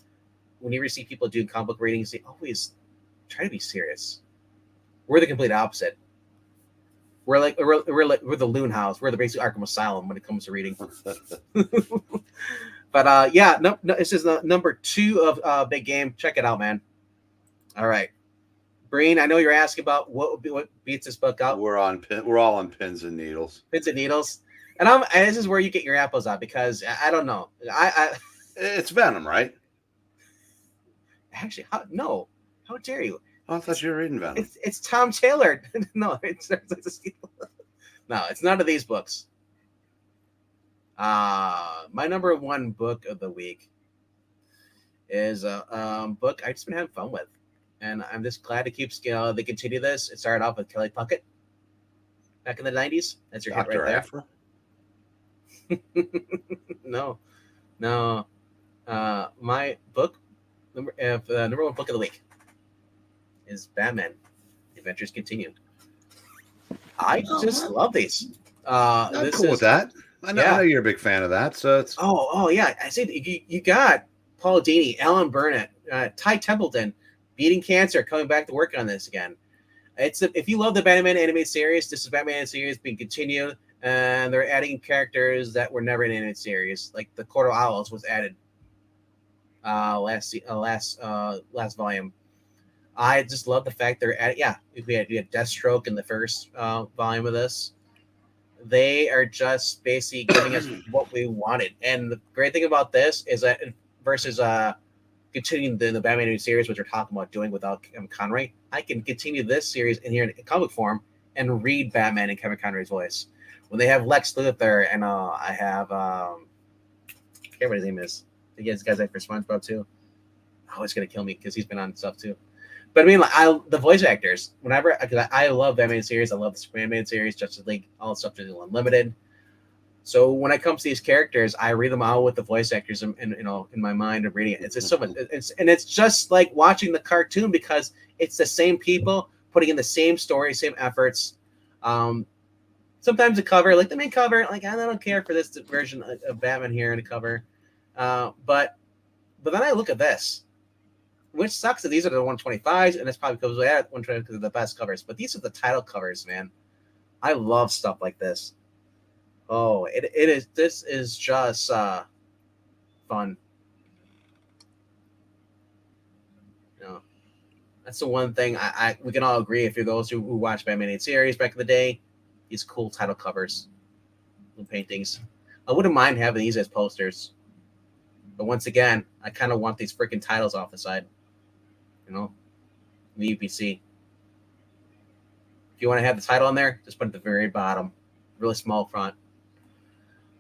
when you receive people doing comic book readings, they always try to be serious. We're the complete opposite. We're the Loon House. We're the basic Arkham Asylum when it comes to reading. But yeah, no, this is the number 2 of Big Game. Check it out, man. All right, Breen, I know you're asking about what beats this book out. We're all on pins and needles. Pins and needles, and this is where you get your apples out, because I don't know. It's Venom, right? Actually, no. How dare you? Oh, I thought you were reading Venom. It's Tom Taylor. No, no, it's none of these books. My number 1 book of the week is a book I've just been having fun with, and I'm just glad to keep they continue this. It started off with Kelly Puckett back in the 90s. That's your hit right there. Afra? No. My book number 1 book of the week is Batman Adventures Continue. I just love these. I'm cool with that. I know you're a big fan of that, so it's yeah. I see you got Paul Dini, Alan Burnett, Ty Templeton beating cancer, coming back to work on this again. If you love the Batman animated series, this is Batman series being continued, and they're adding characters that were never in the animated series, like the Court of Owls was added last volume. I just love the fact they're at we had Deathstroke in the first volume of this. They are just basically giving us what we wanted. And the great thing about this is that versus continuing the Batman series, which we're talking about doing without Kevin Conroy, I can continue this series in here in comic form and read Batman in Kevin Conroy's voice. When they have Lex Luthor, and I have I can't remember what his name is. I think this guy's like for SpongeBob too. Oh, he's gonna kill me because he's been on stuff too. But I mean, like, the voice actors, because I love Batman series, I love the Superman series, Justice League, all the stuff to Unlimited. So when it comes to these characters, I read them out with the voice actors in my mind of reading it. It's just so much. It's just like watching the cartoon, because it's the same people putting in the same story, same efforts. Sometimes the cover, like the main cover, like I don't care for this version of Batman here in the cover. But then I look at this, which sucks that these are the 125s, and it's probably because 125 because of the best covers. But these are the title covers, man. I love stuff like this. Oh, it is. This is just fun. You know, that's the one thing we can all agree. If you're those who watched Batman 8 series back in the day, these cool title covers and paintings. I wouldn't mind having these as posters. But once again, I kind of want these freaking titles off the side. You know, the UPC. If you want to have the title on there, just put it at the very bottom, really small font.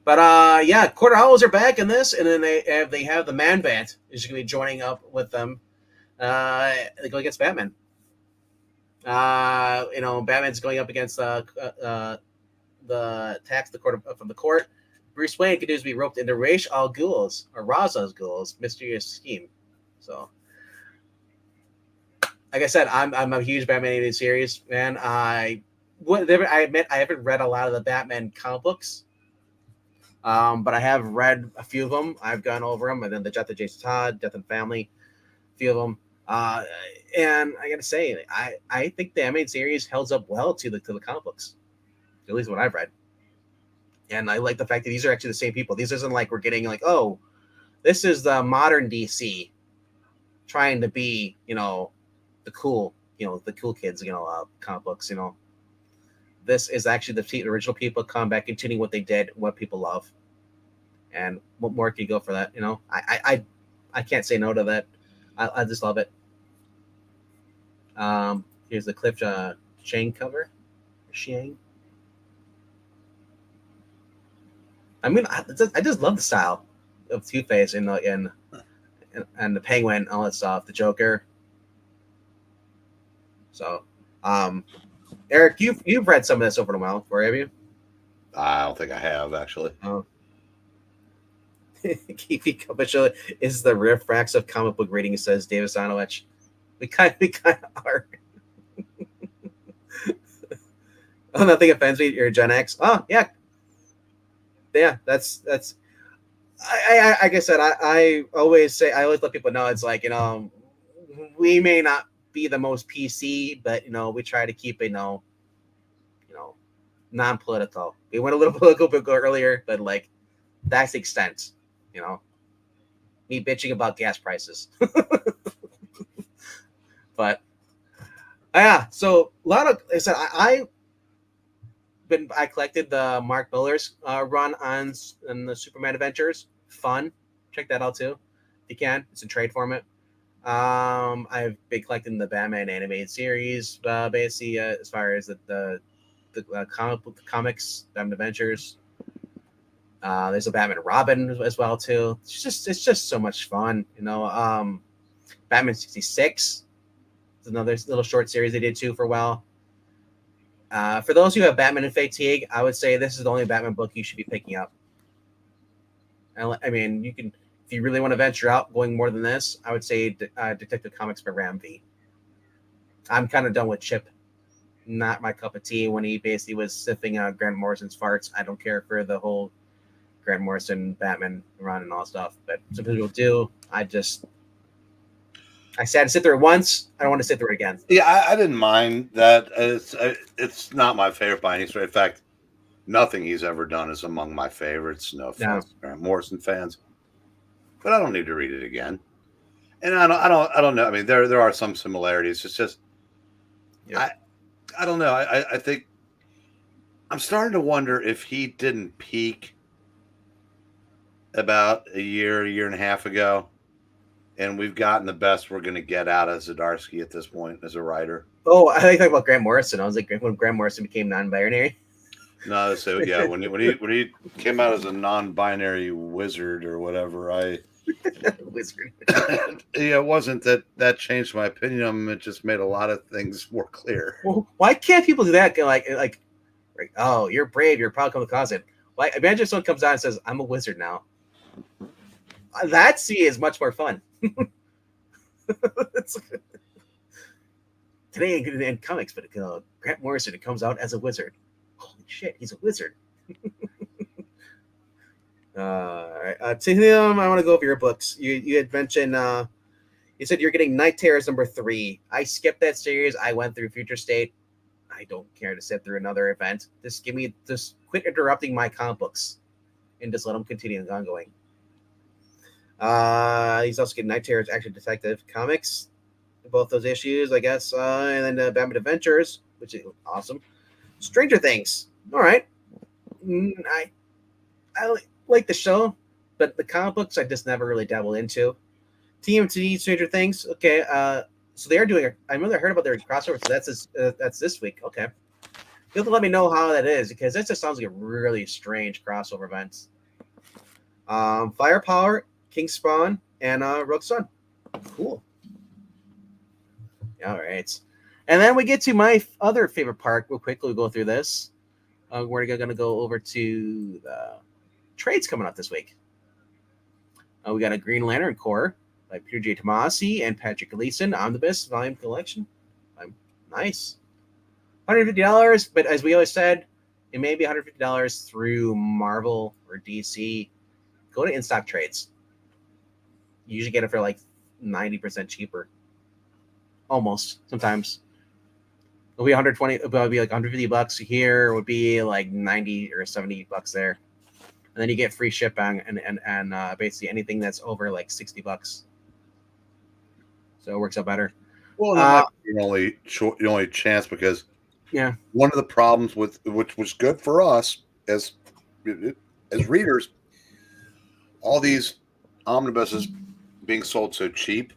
But yeah, Quarter Owls are back in this, and then they have the Man Bat is going to be joining up with them. They go against Batman. Batman's going up against the attacks from the court. Bruce Wayne continues to be roped into Ra's al Ghul's or Ra's al Ghul's mysterious scheme. So, like I said, I'm a huge Batman animated series man. I admit I haven't read a lot of the Batman comic books. But I have read a few of them. I've gone over them, and then the Death of Jason Todd, Death and Family, a few of them. And I gotta say, I think the animated series holds up well to the comic books, at least what I've read. And I like the fact that these are actually the same people. These isn't like we're getting like, oh, this is the modern DC trying to be, the cool kids, comic books, This is actually the original people come back continuing what they did, what people love. And what more can you go for that? I can't say no to that. I just love it. Here's the Cliff Chiang cover. Chiang. I mean, I just love the style of Two-Face and the Penguin, all that stuff. The Joker. So, Eric, you've read some of this over the while, have you? I don't think I have actually. Oh. Keepy Kopichel is the riffrax of comic book reading, says Davis Anowich. We kind of are. Oh, nothing offends me. You're Gen X. Oh, yeah. That's. I like I said, I always let people know it's like we may not be the most PC, but we try to keep it non-political. We went a little political bit earlier, but like that's the extent. Me bitching about gas prices. But yeah, so a lot of like I said I collected the Mark Miller's run on the Superman Adventures. Fun, check that out too if you can. It's in trade format. I've been collecting the Batman animated series, basically as far as the comics, Batman Adventures. There's a Batman and Robin as well too. It's just so much fun, Batman 66 is another little short series they did too for a while. For those who have Batman and fatigue, I would say this is the only Batman book you should be picking up. I mean, you can, if you really want to venture out going more than this, I would say Detective Comics by Ram V. I'm kind of done with Chip. Not my cup of tea when he basically was sniffing Grant Morrison's farts. I don't care for the whole Grant Morrison Batman run and all stuff, but some people do. I sat and sit there once. I don't want to sit there again. Yeah, I didn't mind that. It's not my favorite by any stretch. In fact, nothing he's ever done is among my favorites. No offense, Grant Morrison fans, but I don't need to read it again. And I don't know. I mean, there are some similarities. It's just, I don't know. I think I'm starting to wonder if he didn't peak about a year and a half ago, and we've gotten the best we're going to get out of Zdarsky at this point as a writer. Oh, I think about Grant Morrison. I was like, when Grant Morrison became non-binary. No, so yeah, when he came out as a non-binary wizard or whatever, wizard. Yeah, it wasn't that changed my opinion of him. It just made a lot of things more clear. Well, why can't people do that? Like, oh, you're brave. You're proud to come to the closet. Why? Imagine if someone comes out and says, "I'm a wizard now." That is much more fun. today in comics, but Grant Morrison comes out as a wizard. Holy shit, he's a wizard. Tim, I want to go over your books. You had mentioned you said you're getting Night Terrors #3. I skipped that series. I went through Future State. I don't care to sit through another event. Just quit interrupting my comic books and just let them continue ongoing. He's also getting Night Terrors Action Detective Comics, both those issues, I guess, and then Batman Adventures, which is awesome. Stranger Things. All right. I like the show, but the comic books I just never really dabbled into. TMT Stranger Things. Okay. So they are doing. I heard about their crossover. So that's this week. Okay. You have to let me know how that is because that just sounds like a really strange crossover event. Firepower, King Spawn, and Rogue Sun. Cool. All right. And then we get to my other favorite part. We'll quickly go through this. We're going to go over to the trades coming up this week. We got a Green Lantern Corps by Peter J. Tomasi and Patrick Gleason Omnibus Volume Collection. Nice. $150, but as we always said, it may be $150 through Marvel or DC. Go to in-stock trades. You usually get it for like 90% cheaper. Almost, sometimes. It'll be 120, it'll be like $150 here. It would be like 90 or $70 there. And then you get free shipping and basically anything that's over like $60. So it works out better. Well, that might be your only chance because one of the problems with which was good for us as readers, all these omnibuses being sold so cheap,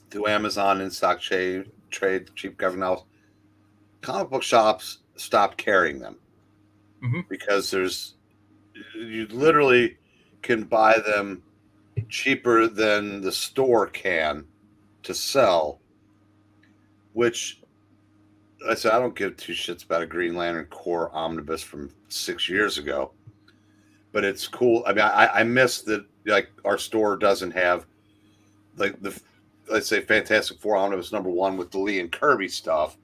through Amazon in stock trade, cheap cover novels, comic book shops stopped carrying them because you literally can buy them cheaper than the store can to sell, which I said I don't give two shits about a Green Lantern Corps omnibus from 6 years ago, but it's cool. I mean, I miss that like our store doesn't have like the let's say Fantastic Four omnibus #1 with the Lee and Kirby stuff,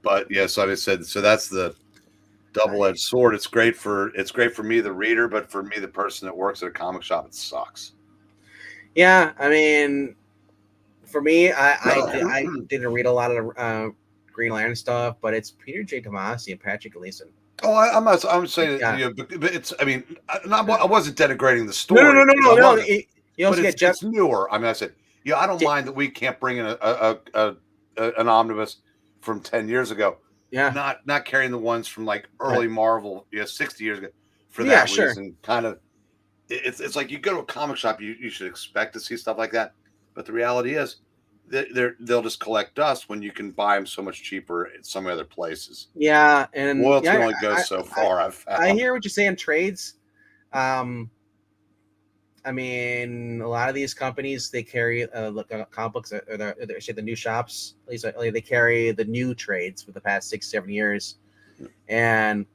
but so I said so that's the double-edged sword. It's great for me, the reader, but for me, the person that works at a comic shop, it sucks. Yeah, I mean, for me, I didn't read a lot of Green Lantern stuff, but it's Peter J. Tomasi and Patrick Gleason. Oh, I'm saying but it's. I mean, I wasn't denigrating the story. No. You also get Jeff. It's newer. I mean, I said, I don't mind that we can't bring in an omnibus from 10 years ago. Yeah, not carrying the ones from like early Marvel, 60 years ago. For that reason, kind of, it's like you go to a comic shop, you should expect to see stuff like that. But the reality is, they'll just collect dust when you can buy them so much cheaper at some other places. Yeah, and loyalty only goes so far. I've found. I hear what you're saying. Trades. I mean, a lot of these companies they carry comic books or the new shops. At least they carry the new trades for the past 6-7 years, and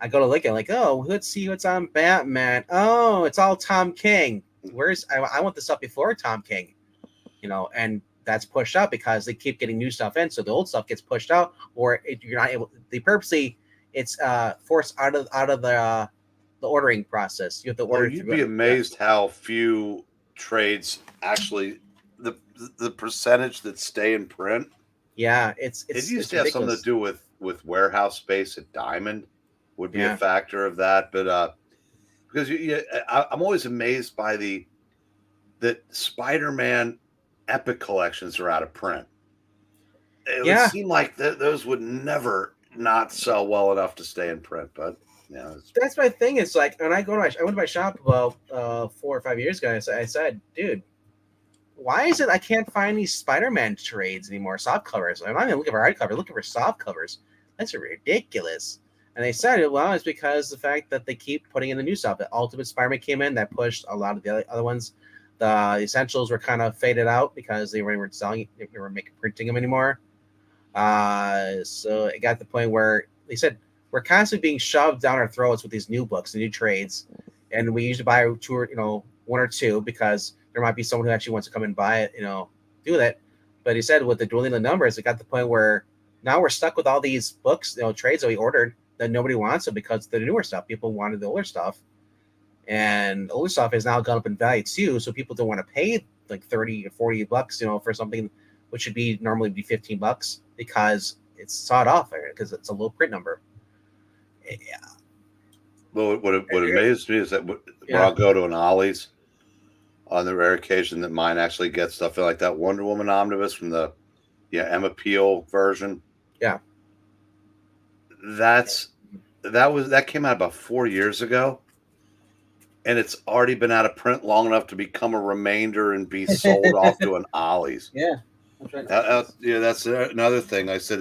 I go to look at like, oh, let's see what's on Batman. Oh, it's all Tom King. I want the stuff before Tom King, and that's pushed out because they keep getting new stuff in, so the old stuff gets pushed out, or you're not able. They purposely it's forced out of the ordering process. You have to order. You'd be amazed how few trades actually the percentage that stay in print. Yeah, it used to have something to do with warehouse space at Diamond would be a factor of that, but because I'm always amazed by that Spider-Man Epic collections are out of print. It would seem like those would never not sell well enough to stay in print, but that's my thing. It's like when I went to my shop about 4 or 5 years ago. I said, dude, why is it I can't find these Spider-Man trades anymore? Soft covers. I'm not even looking for hardcover. Looking for soft covers. That's ridiculous. And they said, well, it's because the fact that they keep putting in the new stuff. The Ultimate Spider-Man came in that pushed a lot of the other ones. The essentials were kind of faded out because they weren't selling. They weren't printing them anymore. So it got to the point where they said, we're constantly being shoved down our throats with these new books and new trades, and we usually buy one or two because there might be someone who actually wants to come and buy it, do that. But he said with the dwindling of numbers, it got to the point where now we're stuck with all these books, trades that we ordered that nobody wants them because the newer stuff. People wanted the older stuff. And older stuff has now gone up in value too. So people don't want to pay like 30 or 40 bucks, for something which should be normally be 15 bucks because it's sawed off because it's a low print number. Yeah. Well, what amazed me is that when I'll go to an Ollie's on the rare occasion that mine actually gets stuff like that Wonder Woman omnibus from the Emma Peel version. Yeah. That came out about 4 years ago. And it's already been out of print long enough to become a remainder and be sold off to an Ollie's. Yeah. That's another thing. I said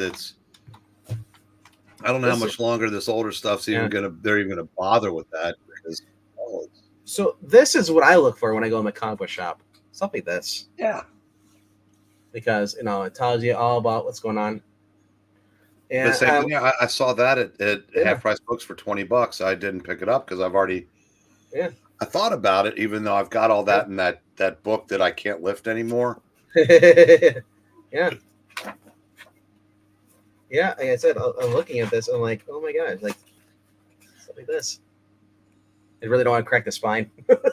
I don't know how much longer this older stuff's they're even gonna bother with that. So this is what I look for when I go in the comic book shop. Stuff like this. Yeah. Because it tells you all about what's going on. And the same thing. I saw that at half price books for $20. I didn't pick it up because I've already. Yeah. I thought about it, even though I've got all that in that book that I can't lift anymore. Yeah. Yeah, like I said, I'm looking at this. I'm like, oh my god, like stuff like this. I really don't want to crack the spine. But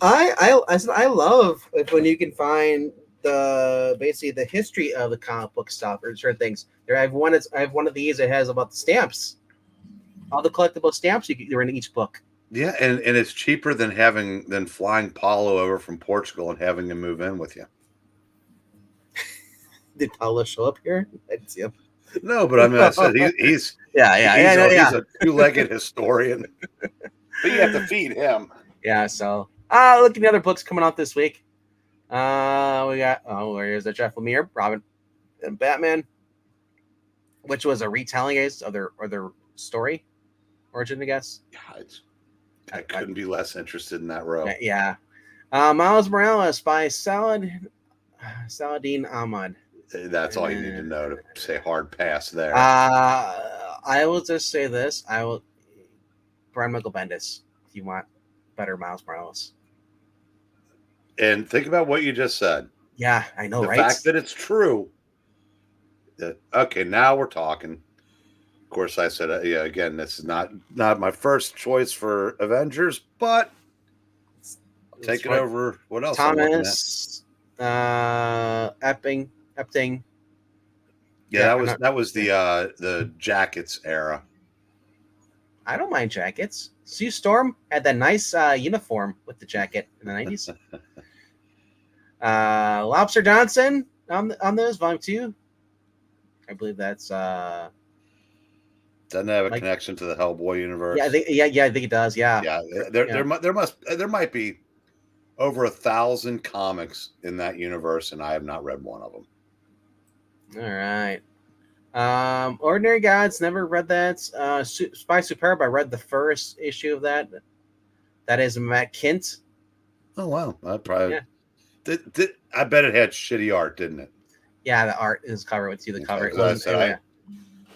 I love when you can find basically the history of the comic book stuff or certain things. I have one of these that has about the stamps. All the collectible stamps they're in each book. Yeah, and it's cheaper than flying Paulo over from Portugal and having him move in with you. Did Paulo show up here? I didn't see him. No, but I mean, I said he's he's a two-legged historian, but you have to feed him. Yeah. So, look at the other books coming out this week. We got where's the Jeff Lemire, Robin, and Batman, which was a retelling of their story. Origin, I guess. I couldn't be less interested in that row. Yeah. Miles Morales by Saladin Ahmad. That's all you need to know to say hard pass there. I will just say this. Brian Michael Bendis, if you want better Miles Morales. And think about what you just said. Yeah, I know, right? The fact that it's true. Okay, now we're talking. Of course, I said, again, this is not my first choice for Avengers, but I'll take it over. What else? Thomas, Epting. Yeah, that was the jackets era. I don't mind jackets. Sue Storm had that nice uniform with the jacket in the 90s. Lobster Johnson on those, Volume 2. I believe that's doesn't have a connection to the Hellboy universe. Yeah, I think it does. Yeah. There might be over 1,000 comics in that universe, and I have not read one of them. All right. Ordinary Gods, never read that. Spy Superb, I read the first issue of that. That is Matt Kint. Oh wow, I probably. Yeah. I bet it had shitty art, didn't it? Yeah, the art is cover. Let's see the cover.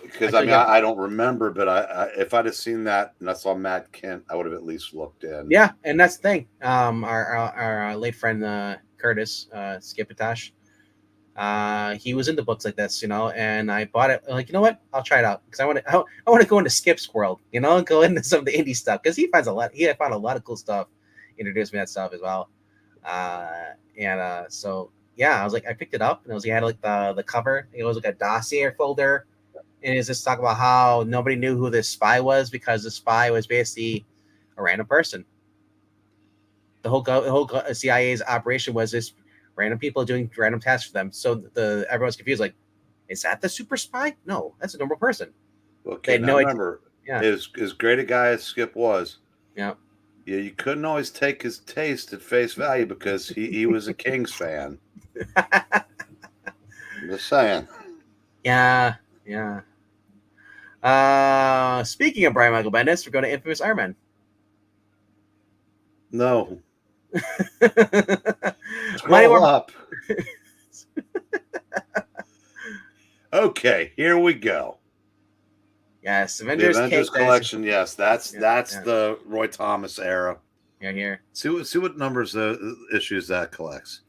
Because I don't remember, but if I'd have seen that and I saw Matt Kent, I would have at least looked in. Yeah, and that's the thing. Our late friend Curtis Skipitosh, he was into books like this, and I bought it. Like, you know what? I'll try it out because I want to go into Skip's world, go into some of the indie stuff because he finds a lot. He found a lot of cool stuff. Introduced me to that stuff as well, so yeah, I was like, I picked it up and he had like the cover. It was like a dossier folder. And it's just talking about how nobody knew who this spy was because the spy was basically a random person. The whole CIA's operation was this random people doing random tasks for them. So everyone's confused. Like, is that the super spy? No, that's a normal person. Okay, now remember, as great a guy as Skip was, you couldn't always take his taste at face value because he was a Kings fan. I'm just saying. Yeah. Speaking of Brian Michael Bendis, we're going to Infamous Iron Man. No. Scroll up. Okay, here we go. Yes, Avengers Collection. Yes, that's the Roy Thomas era. here. See what numbers issues that collects.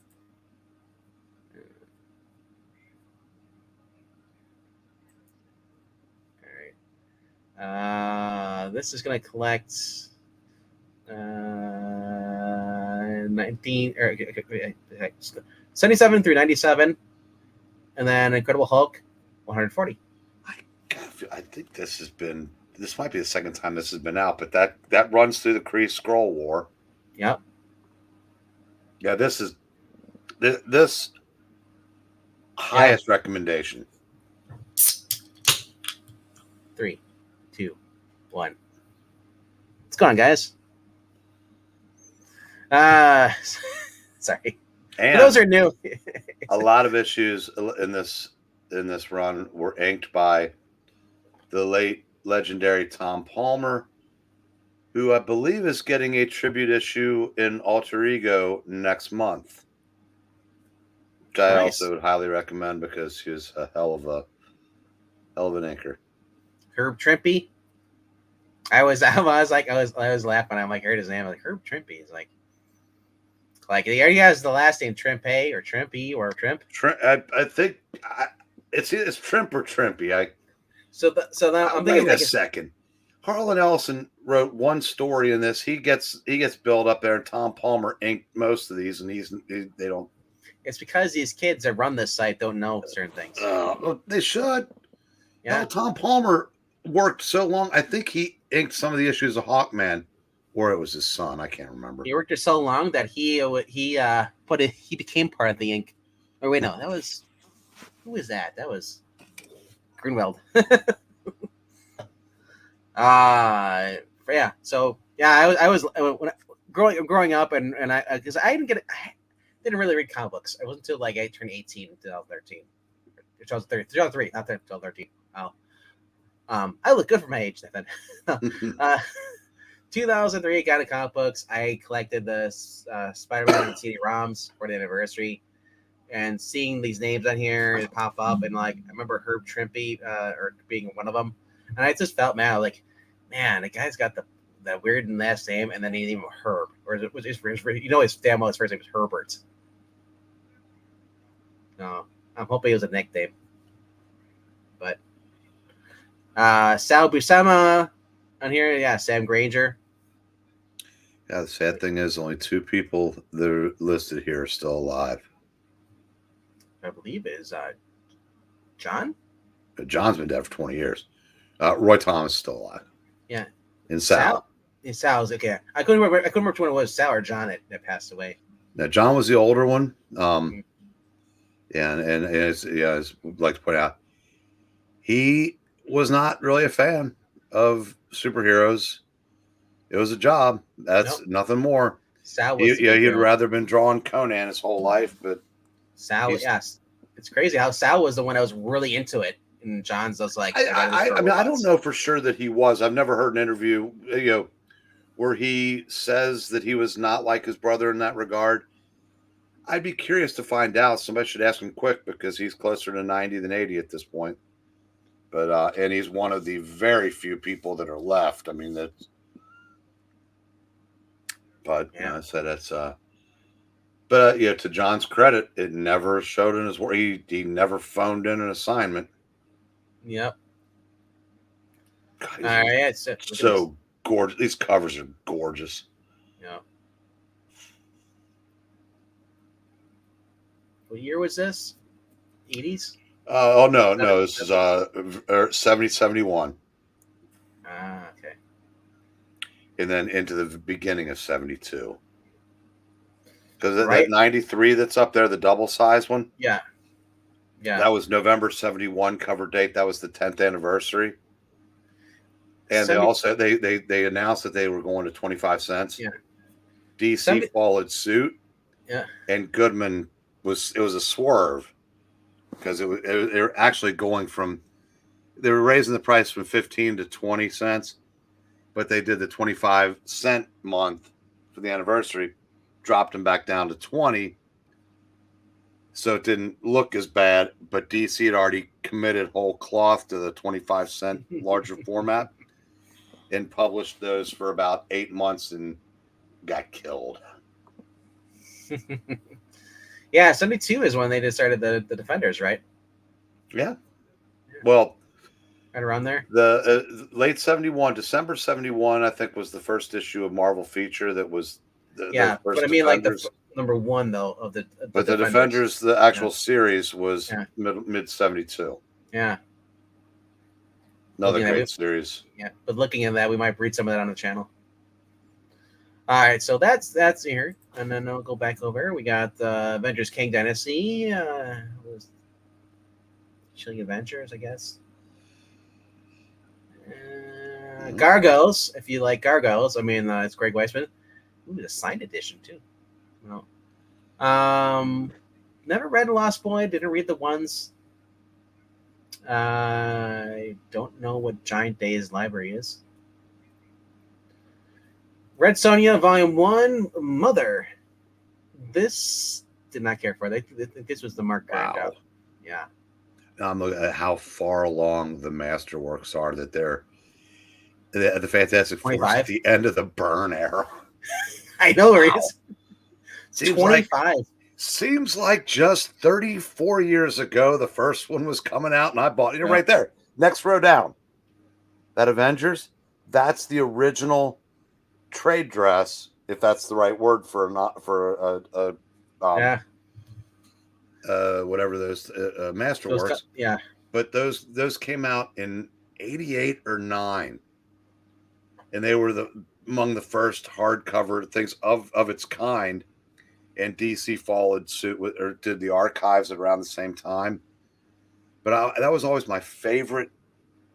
All right. This is going to collect 19 or 77 through 97, and then Incredible Hulk 140. I think this might be the second time this has been out, but that runs through the Kree Skrull War. Yep. Yeah, this highest recommendation. 3, 2, 1. What's going on, guys? Sorry. And those are new. A lot of issues in this run were inked by the late legendary Tom Palmer, who I believe is getting a tribute issue in Alter Ego next month, which I also would highly recommend because he was a hell of an inker. Herb Trimpe. I was laughing. I'm like, I heard his name. I'm like, Herb Trimpe. He's like he already has the last name Trimpe or Trimpy or Trimp. I think it's Trimp or Trimpy. So now I'm thinking a second. Harlan Ellison wrote one story in this. He gets built up there, and Tom Palmer inked most of these, and they don't. It's because these kids that run this site don't know certain things. They should. Yeah. No, Tom Palmer worked so long. I think he inked some of the issues of Hawkman, or it was his son. I can't remember. He worked there so long that he became part of the ink. Or wait, no, that was who was that? That was Grunwald. Yeah. So yeah, I was when growing up, and I because I didn't really read comic books. It wasn't until like I turned 18 in 2013. 2003, not 2013. Wow. I look good for my age then. 2003, I got into comic books. I collected the Spider-Man and CD-ROMs for the anniversary, and seeing these names on here pop up, and like I remember Herb Trimpe or being one of them, and I just felt mad. Like, man, the guy's got that weird last name, and then he named him Herb, or his his first name was Herbert. No, I'm hoping it was a nickname. But Sal Buscema on here, yeah, Sam Granger. Yeah, the sad thing is only 2 people that are listed here are still alive. I believe is John. John's been dead for 20 years. Roy Thomas is still alive. Yeah. And Sal. Sal's okay. I couldn't remember which one it was, Sal or John that passed away. Now John was the older one. Yeah, and as I'd like to point out, he was not really a fan of superheroes. It was a job. That's nothing more. Sal was he'd rather been drawing Conan his whole life, but Sal, yes, it's crazy how Sal was the one that was really into it, and John's was like. I mean, I don't know for sure that he was. I've never heard an interview, where he says that he was not like his brother in that regard. I'd be curious to find out. Somebody should ask him quick because he's closer to 90 than 80 at this point. But and he's one of the very few people that are left. I mean that's. But I said that's. But to John's credit, it never showed in his work. He never phoned in an assignment. Yep. God, all right, so gorgeous. These covers are gorgeous. Yeah. What year was this? 80s? No. This is 70, 71. Okay. And then into the beginning of 72. Because that 93 that's up there, the double size one. Yeah. Yeah. That was November 71 cover date. That was the 10th anniversary. And they also they announced that they were going to 25 cents. Yeah. DC followed suit. Yeah. And Goodman was a swerve because they were actually going from they were raising the price from 15 to 20 cents, but they did the 25-cent month for the anniversary, dropped them back down to 20. So it didn't look as bad, but DC had already committed whole cloth to the 25-cent larger format and published those for about 8 months in got killed. Yeah, 72 is when they just started the Defenders, right? Yeah. Well, Right around there. the late 71, December 71, I think, was the first issue of Marvel Feature that was Yeah, the first but I mean, like Defenders. number one though of the But the Defenders, the actual series, was Yeah. mid 72. Yeah, Another Looking at great it. series. yeah. But looking at that, we might read some of that on the channel. All right, so that's here, and then I'll go back over. We got Avengers King Dynasty, Chilling Adventures, I guess. Gargoyles, if you like Gargoyles, I mean, it's Greg Weisman. Ooh, the signed edition too. No. Never read Lost Boy. Didn't read the ones. I don't know what Giant Days Library is. Red Sonja, Volume 1, Mother. This did not care for. I think this was the Mark Burned out. Yeah. Now I'm looking at how far along the masterworks are that they're the Fantastic Four 25? at the end of the Byrne era. I know, right? Seems 25. Seems like just 34 years ago, the first one was coming out, and I bought it right there. Next row down. That Avengers, that's the original trade dress, if that's the right word for whatever those Masterworks. Yeah. But those came out in 88 or 9. And they were among the first hardcover things of its kind. And DC followed suit or did the archives around the same time. But that was always my favorite.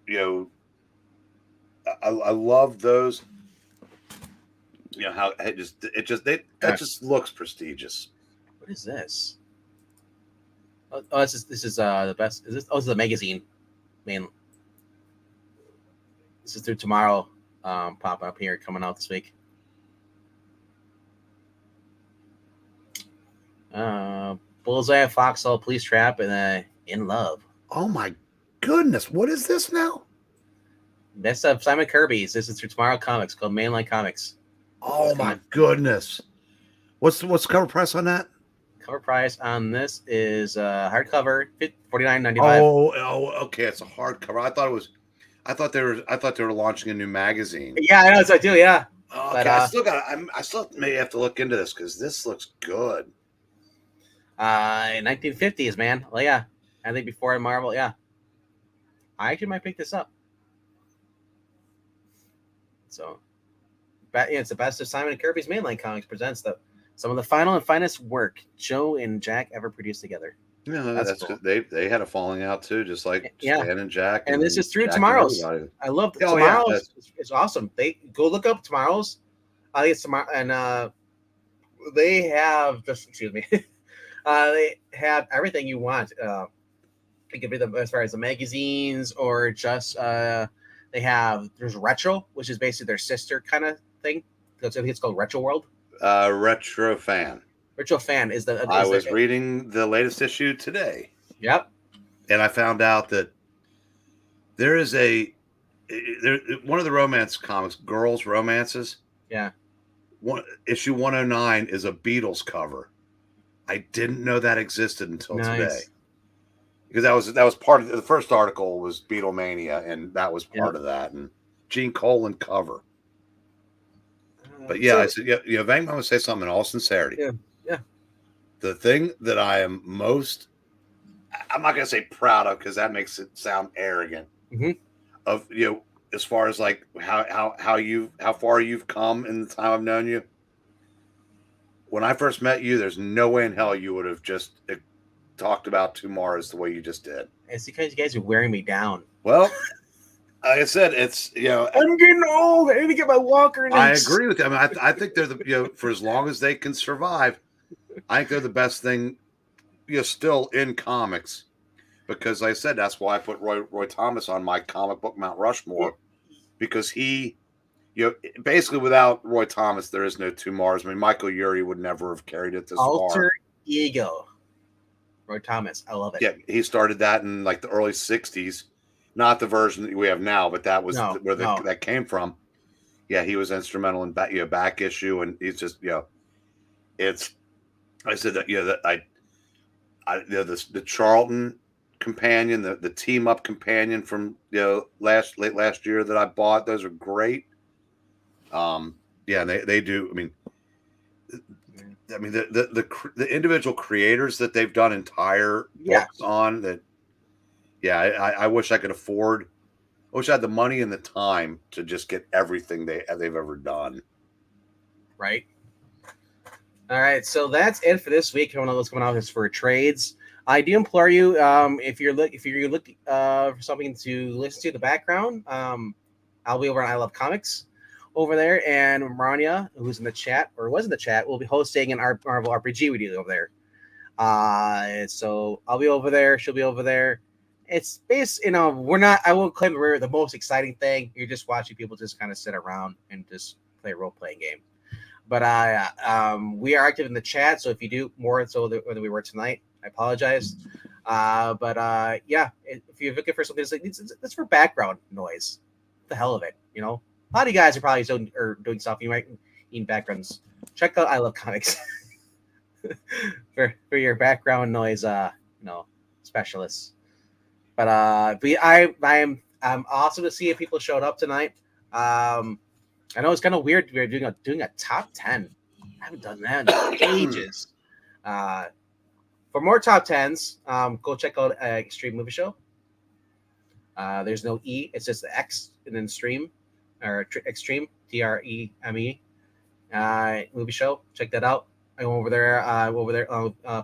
I love those. How it just looks prestigious. What is this? Oh, this is the best. Is this? Oh, this is a magazine. This is through tomorrow. Pop up here coming out this week. Bullseye, Foxhole, Police Trap, and In Love. Oh my goodness! What is this now? Best of Simon Kirby's. This is through Tomorrow Comics, called Mainline Comics. Oh my goodness! What's the cover price on that? Cover price on this is hardcover $49.95. Oh, okay. It's a hardcover. I thought they were launching a new magazine. Yeah, I know. So I do. Yeah. Oh, okay. But, I still may have to look into this because this looks good. 1950s, man. Well, yeah. I think before Marvel. Yeah. I actually might pick this up. So, it's the best of Simon and Kirby's Mainline Comics presents some of the final and finest work Joe and Jack ever produced together. Yeah, that's cool. They had a falling out too, just like Stan and Jack. And this is through Tomorrow's. I love Tomorrow's. It's awesome. They go look up Tomorrow's. I think it's tomorrow, and they have excuse me. They have everything you want. It could be as far as the magazines or just there's Retro, which is basically their sister kind of thing. I think it's called Retro World. Retro Fan. Retro Fan is the. I was reading the latest issue today. Yep. And I found out that there is one of the romance comics, Girls Romances. Yeah. Issue 109 is a Beatles cover. I didn't know that existed until today. Because that was part of the first article was Beatlemania, and that was part of that. And Gene Colan cover. But yeah, I said, Venkman would say something in all sincerity. Yeah. The thing that I am most, I'm not going to say proud of because that makes it sound arrogant. Mm-hmm. Of as far as like how far you've come in the time I've known you. When I first met you, there's no way in hell you would have just talked about Two Mars the way you just did. It's because you guys are wearing me down. Well, like I said, it's I'm getting old. I need to get my walker. I agree with them. I think they're the for as long as they can survive, I think they're the best thing still in comics. Because like I said, that's why I put Roy Thomas on my comic book Mount Rushmore, because he, basically without Roy Thomas, there is no Two Mars. I mean, Michael Urie would never have carried it this far. Alter Ego. Roy Thomas, I love it. Yeah, he started that in like the early '60s, not the version that we have now, but that was where that came from. Yeah, he was instrumental in back issue, and he's just it's. I said that that the Charlton companion, the team up companion from late last year that I bought. Those are great. Yeah, they do. I mean the individual creators that they've done entire books on that. Yeah, I wish I could afford. I wish I had the money and the time to just get everything they've ever done. Right. All right, so that's it for this week. What's coming out is for trades. I do implore you, if you're looking for something to listen to in the background, I'll be over on I Love Comics over there, and Marania, who's in the chat or was in the chat, will be hosting an Marvel RPG video over there. So I'll be over there. She'll be over there. It's based, we're not. I won't claim we're the most exciting thing. You're just watching people just kind of sit around and just play a role playing game. But we are active in the chat, so if you do more so than we were tonight, I apologize. Yeah, if you're looking for something that's for background noise, the hell of it, A lot of you guys are probably doing stuff. You might need backgrounds. Check out I Love Comics for your background noise, specialists. But I'm awesome to see if people showed up tonight. I know it's kind of weird. We're doing a top 10. I haven't done that in ages. For more top 10s, go check out Extreme Movie Show. There's no E. It's just the X and then stream or Extreme, TREME movie show. Check that out. I go over there.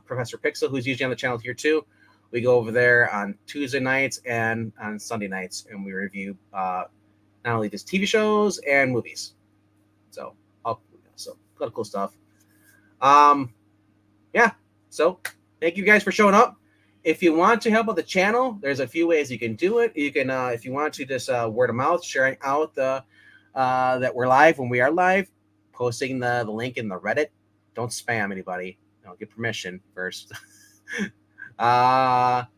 Professor Pixel, who's usually on the channel here too. We go over there on Tuesday nights and on Sunday nights, and we review not only just TV shows and movies. So a lot of cool stuff. Yeah. So thank you guys for showing up. If you want to help out the channel, there's a few ways you can do it. You can, if you want to, just word of mouth, sharing out that we're live when we are live, posting the link in the Reddit. Don't spam anybody. Get permission first. And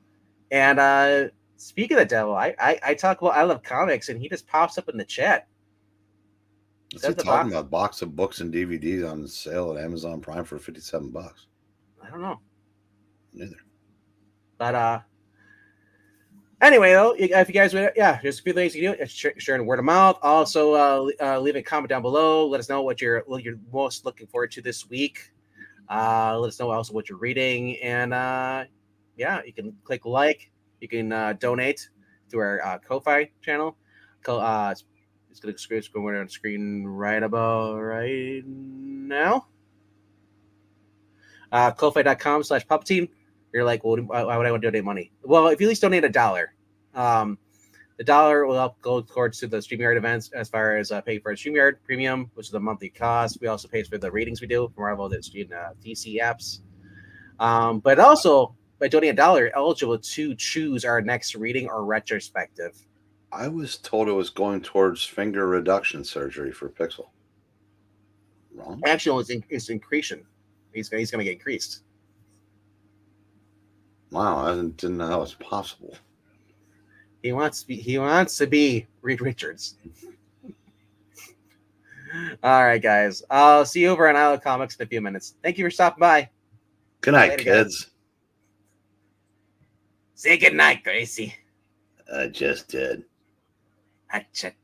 speaking of the devil, I talk about I Love Comics, and he just pops up in the chat. What's he talking about? Box of books and DVDs on sale at Amazon Prime for $57. I don't know. Neither. But anyway, though, if you guys would, there's a few things you can do. Sharing word of mouth. Also, leave a comment down below. Let us know what you're most looking forward to this week. Let us know also what you're reading, and you can click like. You can donate to our Ko-Fi channel. It's going to go on screen right about right now. Ko-Fi.com/Puppetine. You're like, well, why would I want to donate money? Well, if you at least donate $1, the dollar will help go towards to the StreamYard events as far as pay for a StreamYard Premium, which is the monthly cost. We also pay for the ratings we do for Marvel and DC apps. But also, by donating $1, you're eligible to choose our next reading or retrospective. I was told it was going towards finger reduction surgery for Pixel. Wrong? Actually, it's increasing. He's going to get increased. Wow, I didn't know that was possible. He wants to be Reed Richards. All right, guys. I'll see you over on I Love Comics in a few minutes. Thank you for stopping by. Good night, kids. Guys. Say good night, Gracie. I just did. I